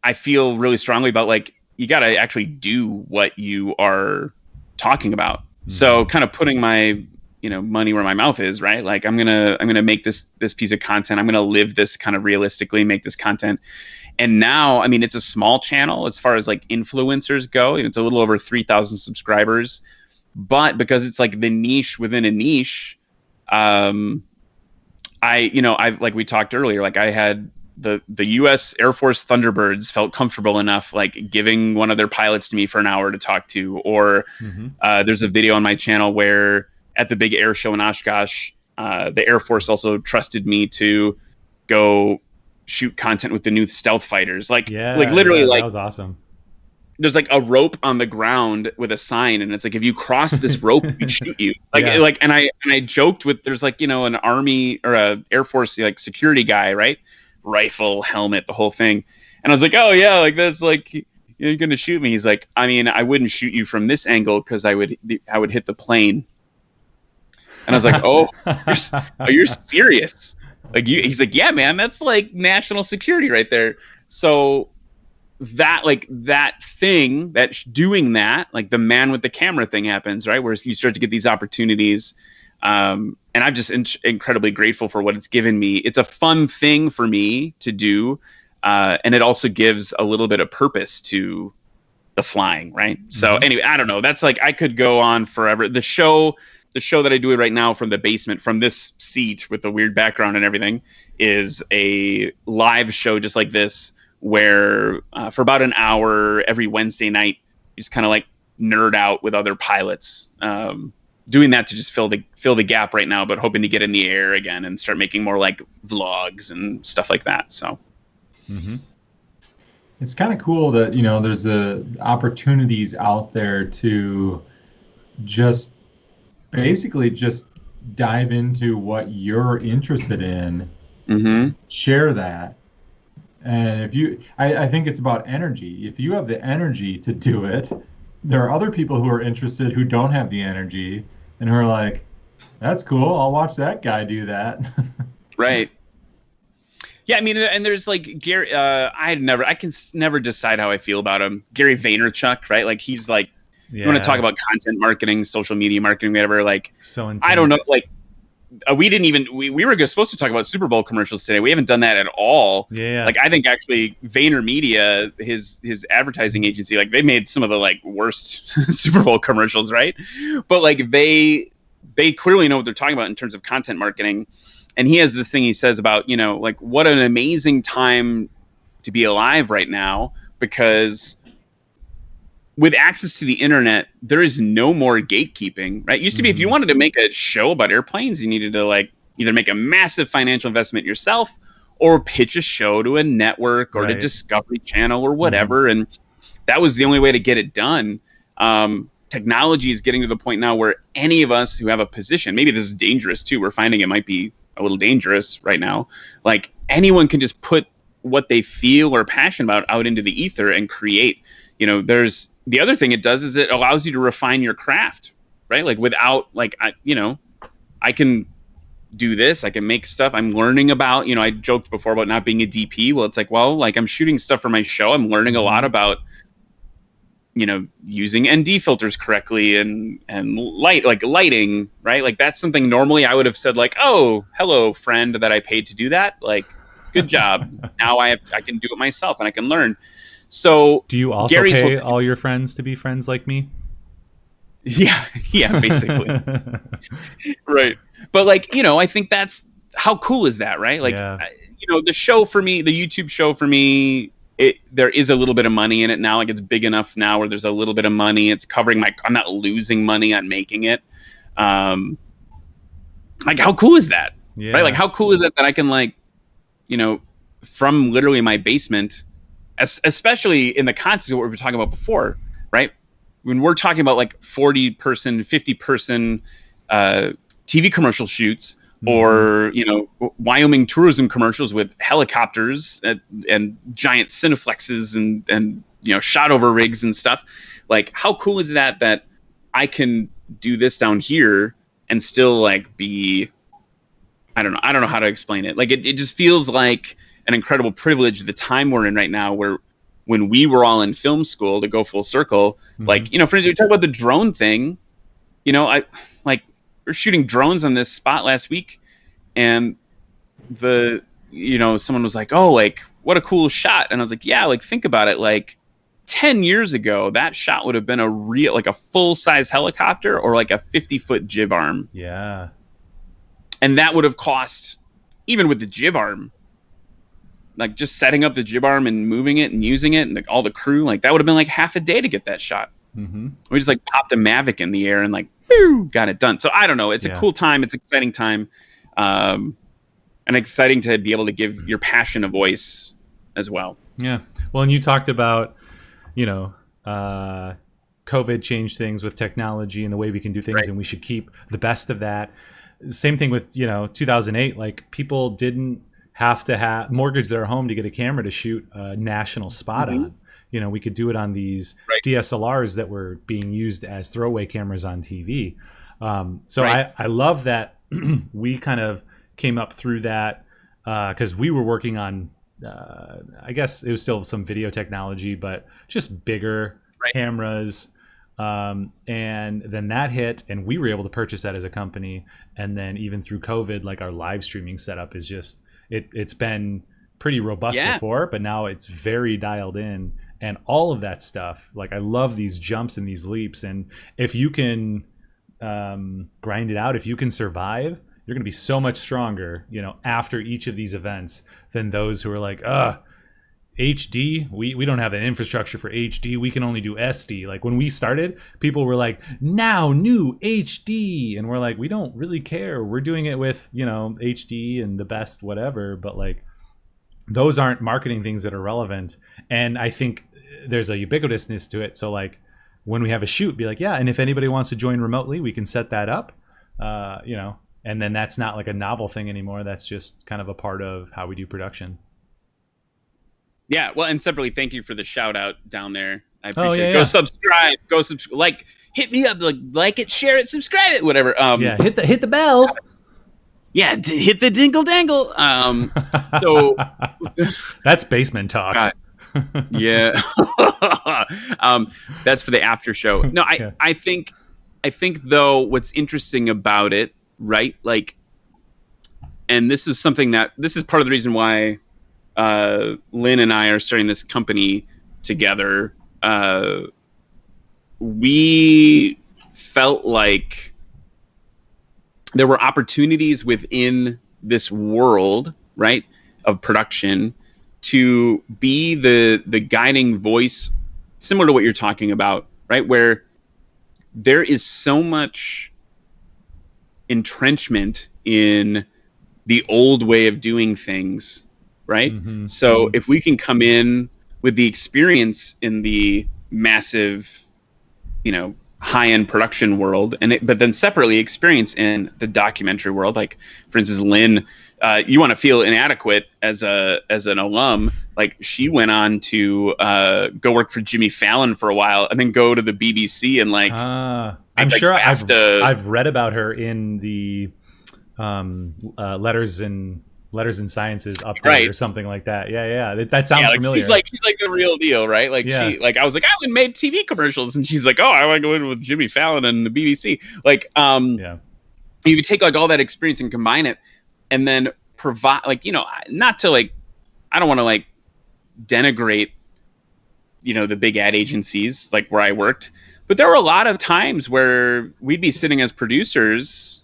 I feel really strongly about, like, you got to actually do what you are talking about. So kind of putting my, money where my mouth is, right? Like, I'm going to make this piece of content. I'm going to live this kind of realistically, make this content. And now, it's a small channel as far as like influencers go. It's a little over 3,000 subscribers, but because it's like the niche within a niche, I like we talked earlier, like I had the U.S. Air Force Thunderbirds felt comfortable enough, like giving one of their pilots to me for an hour to talk to, or there's a video on my channel where at the big air show in Oshkosh, the Air Force also trusted me to go shoot content with the new stealth fighters. Like literally, like, that was awesome. There's like a rope on the ground with a sign, and it's like, if you cross this rope, we shoot you. And I joked with, there's like, an Army or a Air Force like security guy, right? Rifle, helmet, the whole thing. And I was like, oh yeah, like that's like, you're gonna shoot me. He's like, I wouldn't shoot you from this angle because I would hit the plane. And I was like, oh, you're serious? He's like, yeah, man, that's like national security right there. So that thing, doing that, like the man with the camera thing happens, right? Where you start to get these opportunities. And I'm just incredibly grateful for what it's given me. It's a fun thing for me to do. And it also gives a little bit of purpose to the flying, right? So anyway, I don't know. That's like, I could go on forever. The show that I do right now from the basement, from this seat with the weird background and everything, is a live show just like this, where for about an hour every Wednesday night, you just kind of like nerd out with other pilots. Doing that to just fill the gap right now, but hoping to get in the air again and start making more like vlogs and stuff like that. So it's kind of cool that, there's the opportunities out there to just basically just dive into what you're interested in, share that. And I think it's about energy. If you have the energy to do it, there are other people who are interested who don't have the energy and who are like, that's cool, I'll watch that guy do that. Right. Yeah, and there's like Gary, I can never decide how I feel about him. Gary Vaynerchuk, right? Like, he's like, you want to talk about content marketing, social media marketing, whatever, like, so intense. I don't know, like, we were supposed to talk about Super Bowl commercials today. We haven't done that at all. Yeah. Like, I think actually VaynerMedia, his advertising agency, like, they made some of the like worst Super Bowl commercials, right? But like they clearly know what they're talking about in terms of content marketing. And he has this thing he says about, like, what an amazing time to be alive right now, because with access to the internet, there is no more gatekeeping, right? It used to be if you wanted to make a show about airplanes, you needed to like either make a massive financial investment yourself or pitch a show to a network or to Discovery Channel or whatever. And that was the only way to get it done. Technology is getting to the point now where any of us who have a position, maybe this is dangerous too, we're finding it might be a little dangerous right now. Like anyone can just put what they feel or passionate about out into the ether and create. You know, there's the other thing it does is it allows you to refine your craft, right? Like without like, I can do this, I can make stuff. I'm learning about, I joked before about not being a DP. Well, it's like, well, like I'm shooting stuff for my show. I'm learning a lot about, using ND filters correctly and lighting, right? Like that's something normally I would have said like, oh, hello friend that I paid to do that. Like, good job. Now I can do it myself and I can learn. So do you also pay all your friends to be friends like me? Yeah, basically. Right. But like, I think that's how cool is that, right? Like, the show for me, the YouTube show for me, there is a little bit of money in it now. Like it's big enough now where there's a little bit of money. It's covering I'm not losing money on making it. Like how cool is that? Yeah. Right? Like how cool is it that I can like, from literally my basement, especially in the context of what we were talking about before, right? When we're talking about like 40-person, 50-person TV commercial shoots, or Wyoming tourism commercials with helicopters and giant Cineflexes and shot over rigs and stuff, like how cool is that I can do this down here and still like be, I don't know how to explain it. Like it just feels like an incredible privilege, the time we're in right now, where when we were all in film school, to go full circle, like, for instance, we talk about the drone thing, we're shooting drones on this spot last week, and someone was like, oh, like what a cool shot. And I was like, yeah, like think about it. Like 10 years ago, that shot would have been a full size helicopter or like a 50-foot jib arm. Yeah. And that would have cost, even with the jib arm, like just setting up the jib arm and moving it and using it and like all the crew, like that would have been like half a day to get that shot. We just like popped a Mavic in the air and like, boom, got it done. So I don't know. It's a cool time. It's an exciting time. And exciting to be able to give your passion a voice as well. Yeah. Well, and you talked about, COVID changed things with technology and the way we can do things, and we should keep the best of that. Same thing with, 2008, like people didn't have to mortgage their home to get a camera to shoot a national spot on. We could do it on these DSLRs that were being used as throwaway cameras on TV. I love that we kind of came up through that because we were working on, I guess it was still some video technology, but just bigger cameras. And then that hit, and we were able to purchase that as a company. And then even through COVID, like our live streaming setup is just, it's been pretty robust before, but now it's very dialed in. And all of that stuff, like I love these jumps and these leaps. And if you can grind it out, if you can survive, you're going to be so much stronger, after each of these events than those who are like, HD, we don't have an infrastructure for HD. We can only do SD. Like when we started, people were like, now new HD. And we're like, we don't really care. We're doing it with, HD and the best whatever. But like, those aren't marketing things that are relevant. And I think there's a ubiquitousness to it. So like when we have a shoot, be like, yeah, and if anybody wants to join remotely, we can set that up, and then that's not like a novel thing anymore. That's just kind of a part of how we do production. Yeah. Well, and separately, thank you for the shout out down there. I appreciate it. Go subscribe, like, hit me up, like it, share it, subscribe it, whatever. Hit the bell. Yeah, hit the dingle dangle. So that's basement talk. Yeah. That's for the after show. No, I think though what's interesting about it, right? Like, and this is part of the reason why Lynn and I are starting this company together. We felt like there were opportunities within this world, right, of production to be the guiding voice, similar to what you're talking about, right? Where there is so much entrenchment in the old way of doing things, right? So if we can come in with the experience in the massive, high-end production world, but then separately experience in the documentary world, like for instance, Lynn, you want to feel inadequate as an alum, like she went on to go work for Jimmy Fallon for a while and then go to the BBC and I'm sure I've read about her in the letters and sciences update or something like that. Yeah. That sounds familiar. She's like the real deal, right? Like I was like, I went made TV commercials, and she's like, oh, I want to go in with Jimmy Fallon and the BBC. You could take like all that experience and combine it, and then provide not to I don't want to denigrate the big ad agencies like where I worked, but there were a lot of times where we'd be sitting as producers.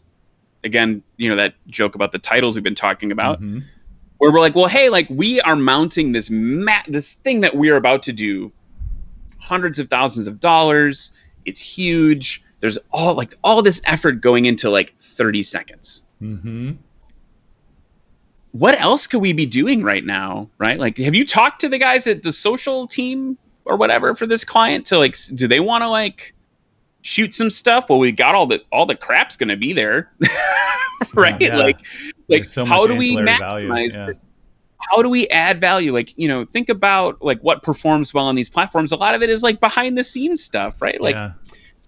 Again, that joke about the titles we've been talking about, where we're like, well, hey, we are mounting this thing that we're about to do, hundreds of thousands of dollars. It's huge. There's all this effort going into 30 seconds. What else could we be doing right now, right? Have you talked to the guys at the social team or whatever for this client to do they want to shoot some stuff? Well, we got all the crap's gonna be there. Right? Yeah. So how do we maximize it? How do we add value? Think about what performs well on these platforms. A lot of it is behind the scenes stuff, right?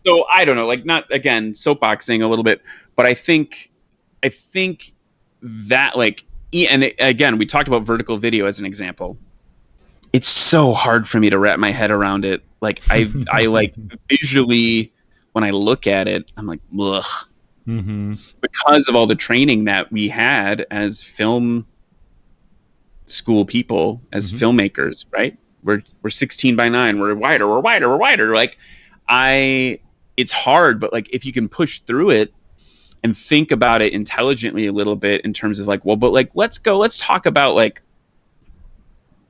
So I don't know, not again soapboxing a little bit, but I think that and again, we talked about vertical video as an example. It's so hard for me to wrap my head around it. I visually, when I look at it, I'm like, ugh. Because of all the training that we had as film school people, as filmmakers, right? We're 16:9. We're wider. It's hard, but if you can push through it and think about it intelligently a little bit in terms of let's talk about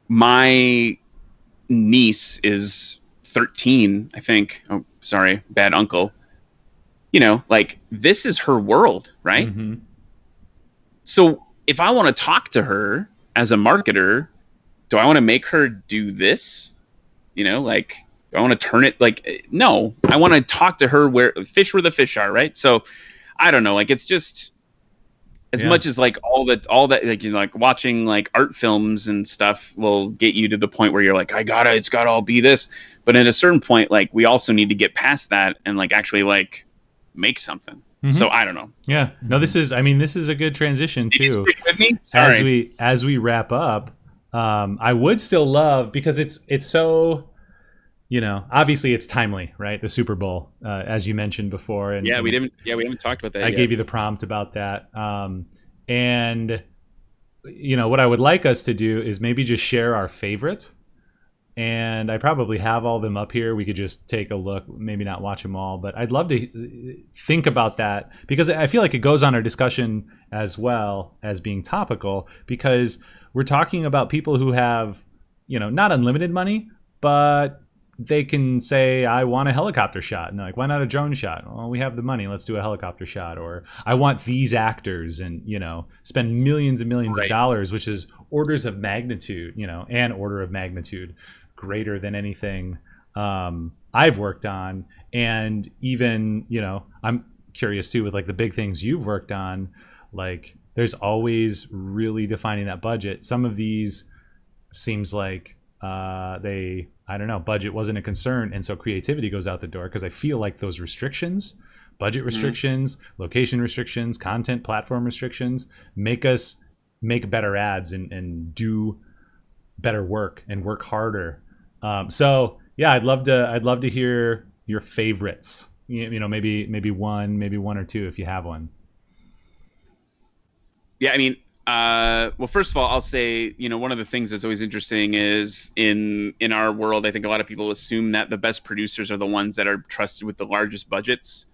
my niece is 13, I think. Oh, sorry, bad uncle. This is her world, right? So if I want to talk to her as a marketer, do I want to make her do this? Do I want to turn it no, I want to talk to her where the fish are, right? So I don't know, it's just as much as all that watching art films and stuff will get you to the point where you're it's gotta all be this. But at a certain point, we also need to get past that and actually make something. So I don't know. Yeah. No, this is a good transition too. As we wrap up, I would still love, because it's so, obviously it's timely, right? The Super Bowl, as you mentioned before. And we haven't talked about that I yet. gave you the prompt about that. And what I would like us to do is maybe just share our favorite. And I probably have all of them up here. We could just take a look, maybe not watch them all, but I'd love to think about that, because I feel like it goes on our discussion as well as being topical, because we're talking about people who have, not unlimited money, but they can say, I want a helicopter shot. And they're like, why not a drone shot? Well, we have the money. Let's do a helicopter shot. Or I want these actors, and, spend millions and millions of dollars, which is orders of magnitude, an order of magnitude greater than anything I've worked on. And even, I'm curious too, with the big things you've worked on, there's always really defining that budget. Some of these seems like budget wasn't a concern, and so creativity goes out the door, because I feel like those restrictions, budget restrictions, location restrictions, content platform restrictions, make us make better ads and do better work and work harder. So yeah, I'd love to hear your favorites. Maybe one or two if you have one. Yeah, well, first of all, I'll say, one of the things that's always interesting is in our world, I think a lot of people assume that the best producers are the ones that are trusted with the largest budgets.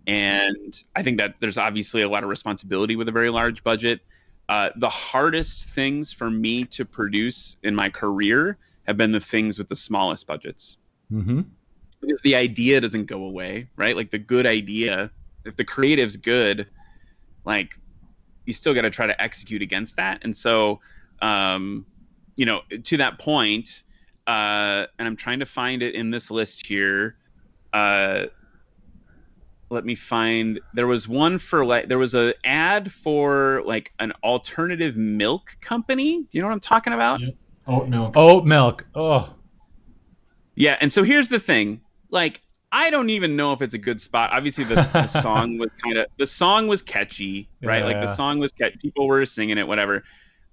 And I think that there's obviously a lot of responsibility with a very large budget. The hardest things for me to produce in my career have been the things with the smallest budgets. Mm-hmm. Because the idea doesn't go away, right? Like the good idea, if the creative's good, like you still got to try to execute against that. And so, to that point, and I'm trying to find it in this list here. Let me find. There was one for there was an ad for like an alternative milk company. Do you know what I'm talking about? Yep. Oat milk. Oat milk. Oh. Yeah, and so here's the thing. Like, I don't even know if it's a good spot. Obviously, the song was catchy, right? Yeah, like the song was catchy. People were singing it, whatever.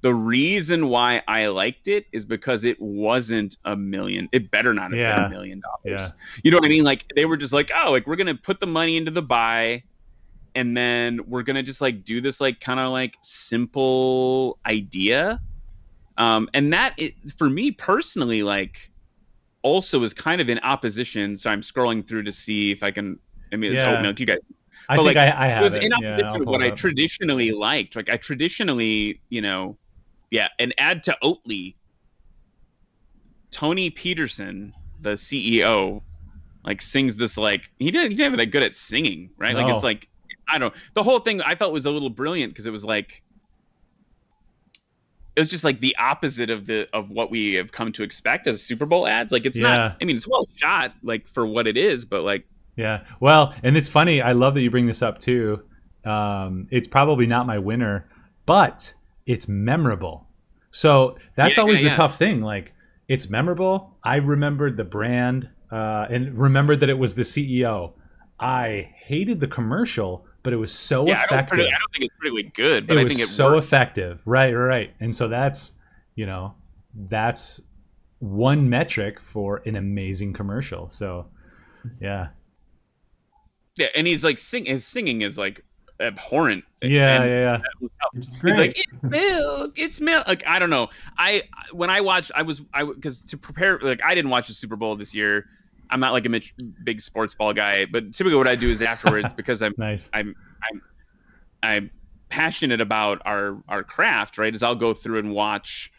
The reason why I liked it is because it wasn't $1 million. It better not have been $1 million. Yeah. You know what I mean? Like they were just like, oh, like we're gonna put the money into the buy, and then we're gonna just like do this like kind of like simple idea. And that for me personally, like also is kind of in opposition. So I'm scrolling through to see if I can. I mean, it's oat milk. You guys. I think I have it was it. in opposition to what I up. traditionally liked. Like I traditionally, an ad to Oatly. Tony Peterson, the CEO, like sings this like he didn't have that good at singing, right? No. Like it's like I don't. The whole thing I felt was a little brilliant because it was like it was just like the opposite of what we have come to expect as Super Bowl ads. Like it's not. I mean, it's well shot, like for what it is, but like. Yeah. Well, and it's funny. I love that you bring this up too. It's probably not my winner, but it's memorable. So that's always the tough thing. Like it's memorable. I remembered the brand and remembered that it was the CEO. I hated the commercial, but it was so effective. I don't think it's really good, but I think it it was so worked. effective. Right. And so that's one metric for an amazing commercial. So, yeah. Yeah, and he's like his singing is like abhorrent. Yeah. Which is great. He's like, it's milk. Like I don't know. When I watched, because to prepare, like I didn't watch the Super Bowl this year. I'm not like a big sports ball guy, but typically what I do is afterwards because I'm nice. I'm passionate about our craft, right? Is I'll go through and watch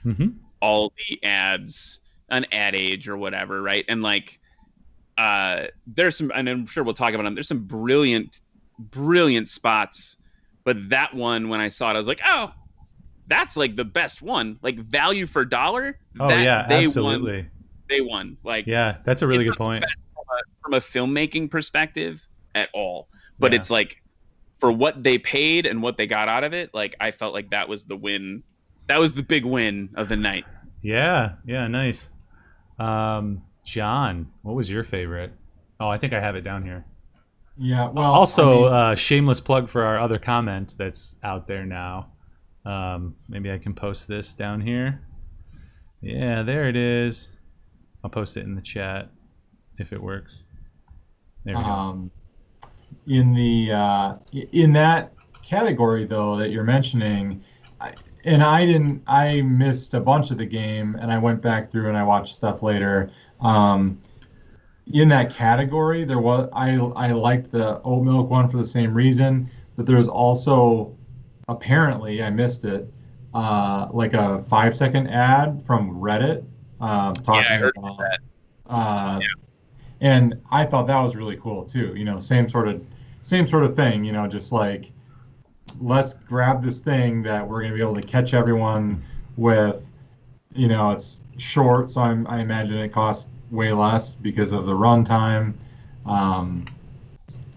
all the ads on Ad Age or whatever, right? And like. There's some, and I'm sure we'll talk about them. There's some brilliant spots, but that one when I saw it, I was like, oh, that's like the best one. Like value for dollar. Oh yeah, absolutely. They won. Like yeah, that's a really good point. From a filmmaking perspective, at all, but it's like for what they paid and what they got out of it. Like I felt like that was the win. That was the big win of the night. Yeah, nice. John, what was your favorite? Oh, I think I have it down here. Yeah, well, also, shameless plug for our other comment that's out there now. Maybe I can post this down here. Yeah, there it is. I'll post it in the chat if it works. There we go. In that category though that you're mentioning, I missed a bunch of the game, and I went back through and I watched stuff later. In that category, I liked the oat milk one for the same reason, but there was also, apparently I missed it, like a 5-second ad from Reddit talking I heard about that. And I thought that was really cool too. Same sort of thing. Just like let's grab this thing that we're going to be able to catch everyone with. It's short, so I imagine it costs way less because of the runtime.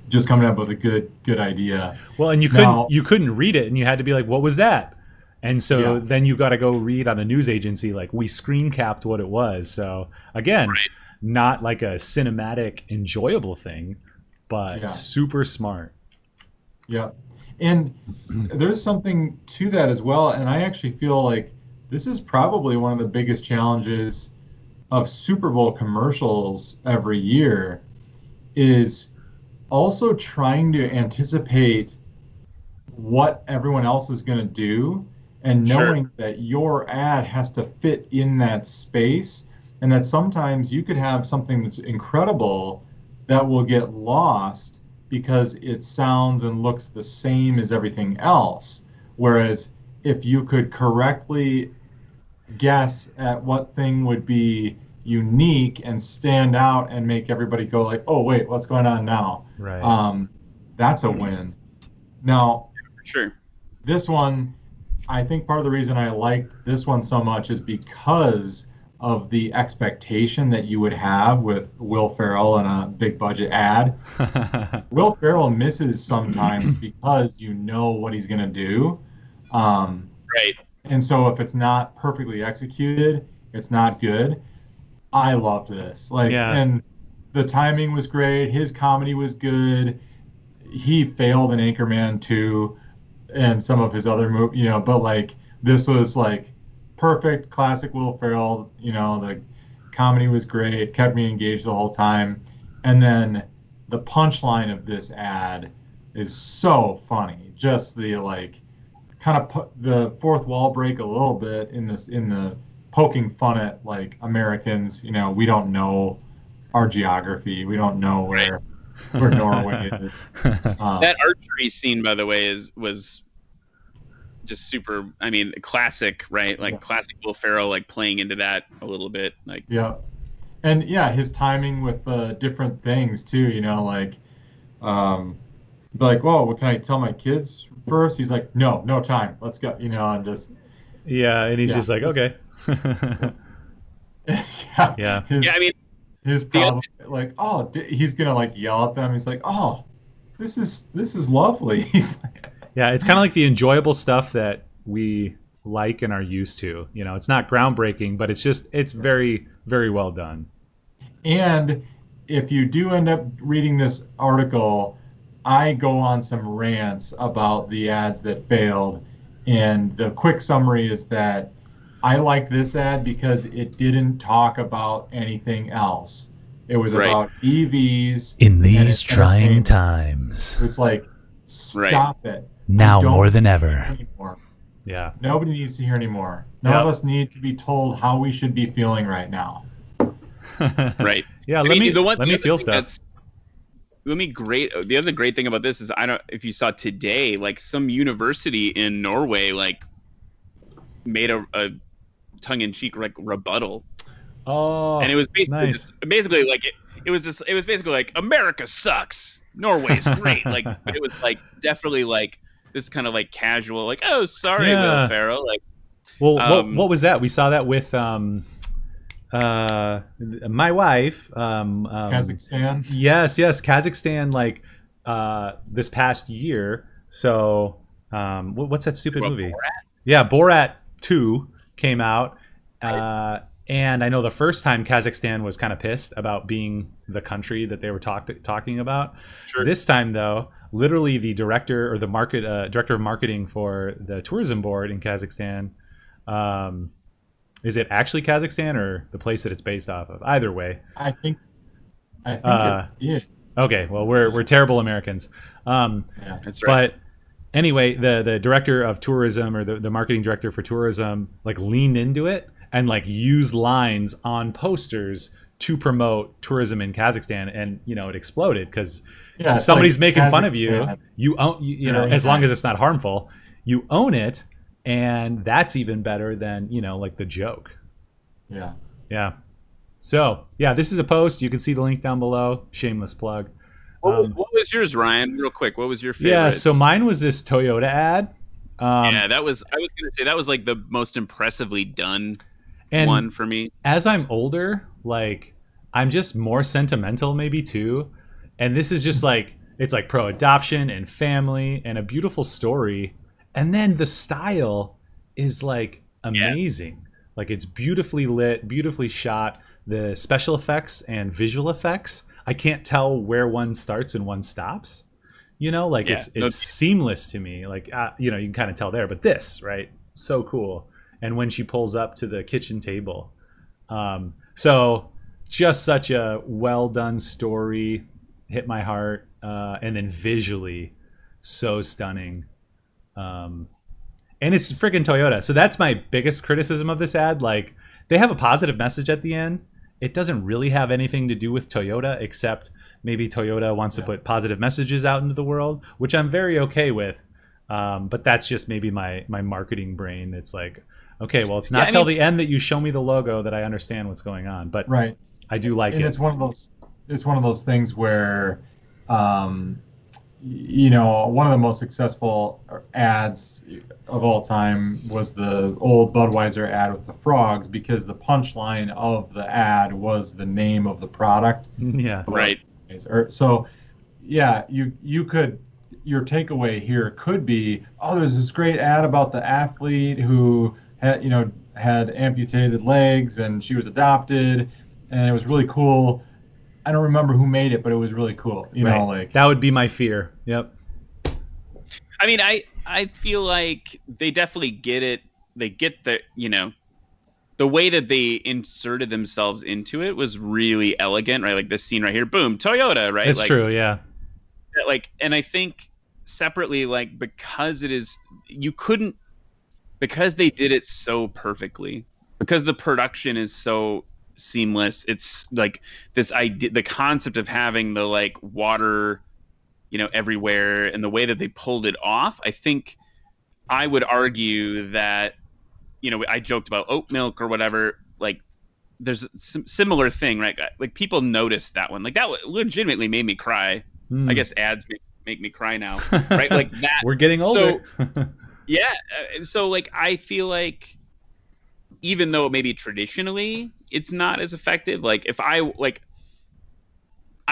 Just coming up with a good idea. Well, and you couldn't read it, and you had to be like, "What was that?" And so then you got to go read on a news agency, like we screen capped what it was. So again, not like a cinematic, enjoyable thing, but super smart. Yeah, and there's something to that as well. And I actually feel like this is probably one of the biggest challenges of Super Bowl commercials every year, is also trying to anticipate what everyone else is going to do, and knowing that your ad has to fit in that space, and that sometimes you could have something that's incredible that will get lost because it sounds and looks the same as everything else. Whereas if you could correctly guess at what thing would be unique and stand out and make everybody go like, oh wait, what's going on now? Right. That's a win. Now, Sure. this one, I think part of the reason I liked this one so much is because of the expectation that you would have with Will Ferrell in a big budget ad. Will Ferrell misses sometimes because you know what he's going to do. Right. And so if it's not perfectly executed, it's not good. I loved this. And the timing was great. His comedy was good. He failed in Anchorman 2 and some of his other movies, but like this was like perfect classic Will Ferrell, the comedy was great, kept me engaged the whole time. And then the punchline of this ad is so funny. Just the like kind of put the fourth wall break a little bit in the poking fun at like Americans, we don't know our geography. We don't know where Norway is. That archery scene, by the way, was just super. I mean, classic, right? Like classic Will Ferrell, like playing into that a little bit, like and his timing with different things too. Like, whoa, what can I tell my kids first? He's like, no time, let's go, and just and he's just like, okay. I mean. His problem, like, he's gonna like yell at them. He's like, "Oh, this is lovely." He's like, it's kind of like the enjoyable stuff that we like and are used to. It's not groundbreaking, but it's very, very well done. And if you do end up reading this article, I go on some rants about the ads that failed, and the quick summary is that I liked this ad because it didn't talk about anything else. It was about EVs. In these trying times. It's like, stop it. Now more than ever. Anymore. Yeah. Nobody needs to hear anymore. None of us need to be told how we should be feeling right now. Right. Yeah, let me feel stuff. The other great thing about this is, I don't if you saw today, like some university in Norway like made a tongue-in-cheek like rebuttal, and it was basically like it was basically like, America sucks, Norway's great, like, but it was like definitely like this kind of like casual, like, oh sorry, Will Ferrell, like, what was that? We saw that with my wife, Kazakhstan. Yes, Kazakhstan, like this past year. So what's that stupid movie? Borat? Borat 2 came out, and I know the first time Kazakhstan was kind of pissed about being the country that they were talking about. Sure. This time, though, literally the director or the director of marketing for the tourism board in Kazakhstan, is it actually Kazakhstan or the place that it's based off of? Either way, I think it is. Okay, well, we're terrible Americans. That's right. But anyway, the director of tourism, or the marketing director for tourism, like leaned into it and like used lines on posters to promote tourism in Kazakhstan, and it exploded because somebody's like making fun of you. You own, as long as it's not harmful, you own it, and that's even better than like the joke. Yeah. So this is a post. You can see the link down below. Shameless plug. What was yours, Ryan? Real quick, what was your favorite? Yeah, so mine was this Toyota ad. I was gonna say that was like the most impressively done one for me. As I'm older, like I'm just more sentimental maybe too. And this is just like, it's like pro-adoption and family and a beautiful story. And then the style is like amazing. Like it's beautifully lit, beautifully shot. The special effects and visual effects, I can't tell where one starts and one stops. It's seamless to me. Like, you can kind of tell there, but this, right? So cool. And when she pulls up to the kitchen table. So just such a well done story, hit my heart. And then visually so stunning. And it's freaking Toyota. So that's my biggest criticism of this ad. Like, they have a positive message at the end. It doesn't really have anything to do with Toyota, except maybe Toyota wants to put positive messages out into the world, which I'm very okay with. But that's just maybe my marketing brain. It's like, okay, well, it's not Yeah, I till mean- the end that you show me the logo that I understand what's going on. But Right. I do like And it. it's one of those things where, you know, one of the most successful ads of all time was the old Budweiser ad with the frogs, because the punchline of the ad was the name of the product. Yeah. Right. So, yeah, you could, your takeaway here could be, oh, there's this great ad about the athlete who had amputated legs and she was adopted, and it was really cool. I don't remember who made it, but it was really cool. You know, like that would be my fear. Yep. I mean, I feel like they definitely get it. They get the, you know, the way that they inserted themselves into it was really elegant, right? Like this scene right here, boom, Toyota, right? It's like, true, yeah. Like, and I think separately, like, because it is, you couldn't, because they did it so perfectly, because the production is so seamless. It's like this idea, the concept of having the like water, you know, everywhere, and the way that they pulled it off. I think I would argue that, you know, I joked about oat milk or whatever. Like, there's some similar thing, right? Like, people noticed that one. Like, that legitimately made me cry. I guess ads make me cry now, right? Like that. We're getting older. So, yeah, and so like I feel like even though maybe traditionally it's not as effective, like if I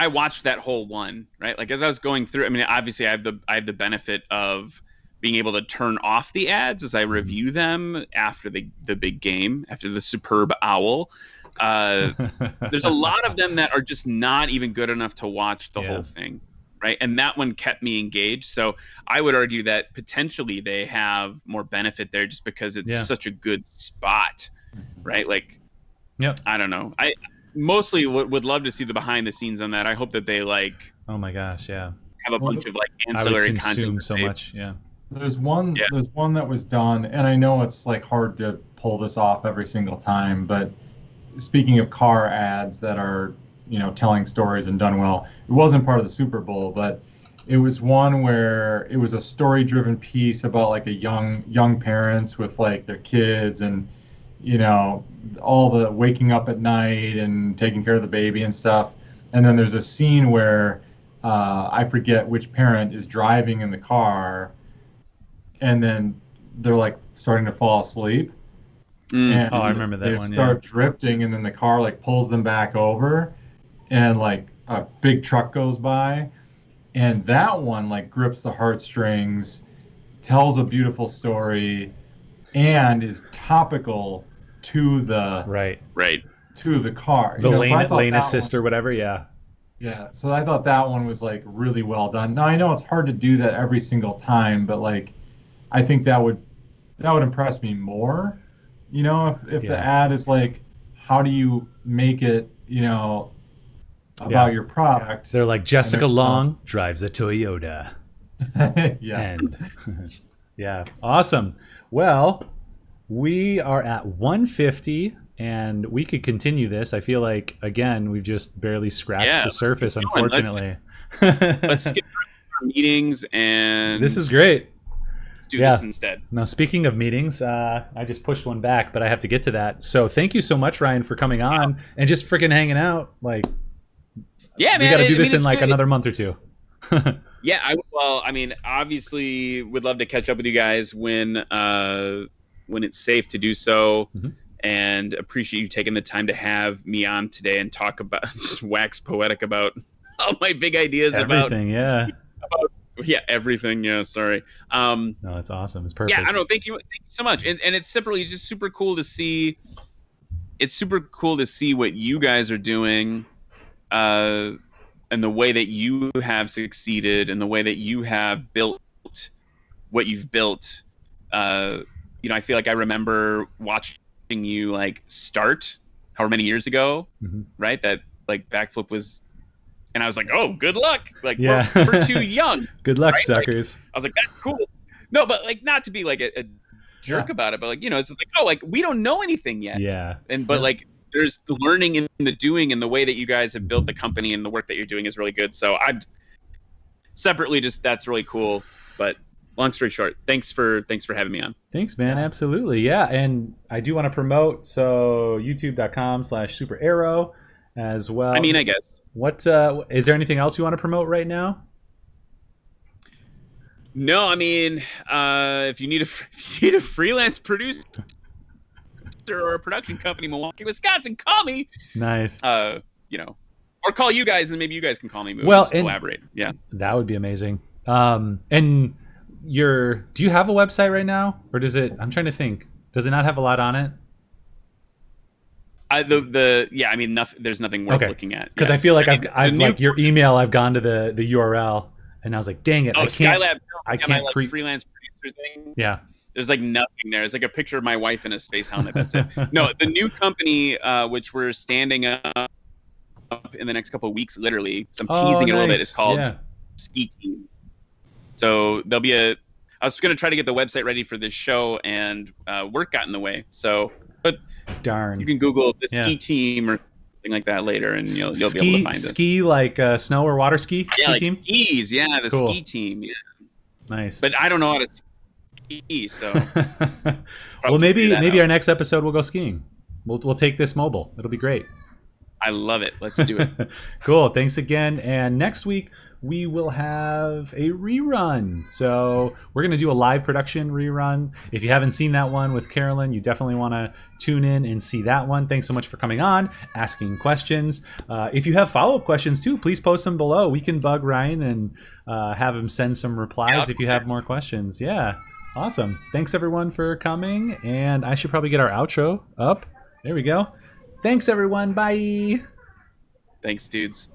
watched that whole one, right? Like as I was going through, I mean, obviously I have the benefit of being able to turn off the ads as I review them after the big game, after the superb owl. There's a lot of them that are just not even good enough to watch the whole thing, right? And that one kept me engaged. So I would argue that potentially they have more benefit there just because it's such a good spot, right? Like, I don't know. I mostly would love to see the behind the scenes on that. I hope that they like, oh my gosh, yeah, have a bunch of like I would ancillary consume content. so much, yeah. there's one that was done, and I know it's like hard to pull this off every single time, but speaking of car ads that are, you know, telling stories and done well, it wasn't part of the Super Bowl, but it was one where it was a story-driven piece about like a young parents with like their kids, and you know, all the waking up at night and taking care of the baby and stuff. And then there's a scene where I forget which parent is driving in the car, and then they're like starting to fall asleep. And oh, I remember that they one. start drifting, and then the car like pulls them back over, and like a big truck goes by, and that one like grips the heartstrings, tells a beautiful story, and is topical to the right to the car. The so lane assist or whatever, yeah. Yeah, so I thought that one was like really well done. Now I know it's hard to do that every single time, but like I think that would impress me more. You know, if the ad is like, how do you make it, you know, about your product? They're like, Jessica Long drives a Toyota. Yeah. And yeah, awesome. Well, we are at 150, and we could continue this. I feel like, again, we've just barely scratched the surface, unfortunately. Let's skip our meetings, and this is great. Let's do this instead. Now, speaking of meetings, I just pushed one back, but I have to get to that. So thank you so much, Ryan, for coming on and just freaking hanging out. Like, yeah, man, we got to do this in like another month or two. Yeah, I mean, obviously, would love to catch up with you guys when it's safe to do so, and appreciate you taking the time to have me on today and talk about wax poetic about all my big ideas everything, everything. Yeah, sorry. No, that's awesome. It's perfect. Yeah, I don't know. Thank you so much. And it's separately just super cool to see. It's super cool to see what you guys are doing, and the way that you have succeeded, and the way that you have built what you've built. You know, I feel like I remember watching you like start however many years ago, right? That like backflip was, and I was like, oh, good luck. Like, we're too young. Good luck, right? suckers. Like, I was like, that's cool. No, but like, not to be like a jerk about it, but like, you know, it's just like, oh, like we don't know anything yet. Yeah. But like, there's the learning in the doing, and the way that you guys have built the company and the work that you're doing is really good. So I'm separately just, that's really cool. But long story short, thanks for having me on. Thanks, man. Absolutely. Yeah. And I do want to promote, so youtube.com/superarrow as well. I mean, I guess. What is there anything else you want to promote right now? No, I mean, if you need a freelance producer or a production company in Milwaukee, Wisconsin, call me. Nice. You know, or call you guys, and maybe you guys can call me. Well, and collaborate. Yeah, that would be amazing. And do you have a website right now, or does it? I'm trying to think. Does it not have a lot on it? Yeah, I mean, there's nothing worth looking at. Because I feel like I've like your email. I've gone to the URL, and I was like, dang it, I can't. Skylab, I can't create freelance producer thing. Yeah. There's like nothing there. It's like a picture of my wife in a space helmet. That's it. No, the new company, which we're standing up in the next couple of weeks, literally. So I'm teasing it a little bit. It's called Ski Team. So there'll be I was going to try to get the website ready for this show, and work got in the way. So, but darn, you can Google the Ski Team or something like that later, and you'll be able to find it. Ski like snow or water ski? Yeah, ski like team? skis. Yeah, the Ski Team. Yeah. Nice. But I don't know how to ski, so. Well, maybe our next episode we'll go skiing. We'll take this mobile. It'll be great. I love it. Let's do it. Cool. Thanks again. And next week we will have a rerun. So we're going to do a live production rerun. If you haven't seen that one with Carolyn, you definitely want to tune in and see that one. Thanks so much for coming on, asking questions. If you have follow-up questions too, please post them below. We can bug Ryan and have him send some replies if you have more questions. Yeah. Awesome. Thanks everyone for coming. And I should probably get our outro up. There we go. Thanks everyone. Bye. Thanks, dudes.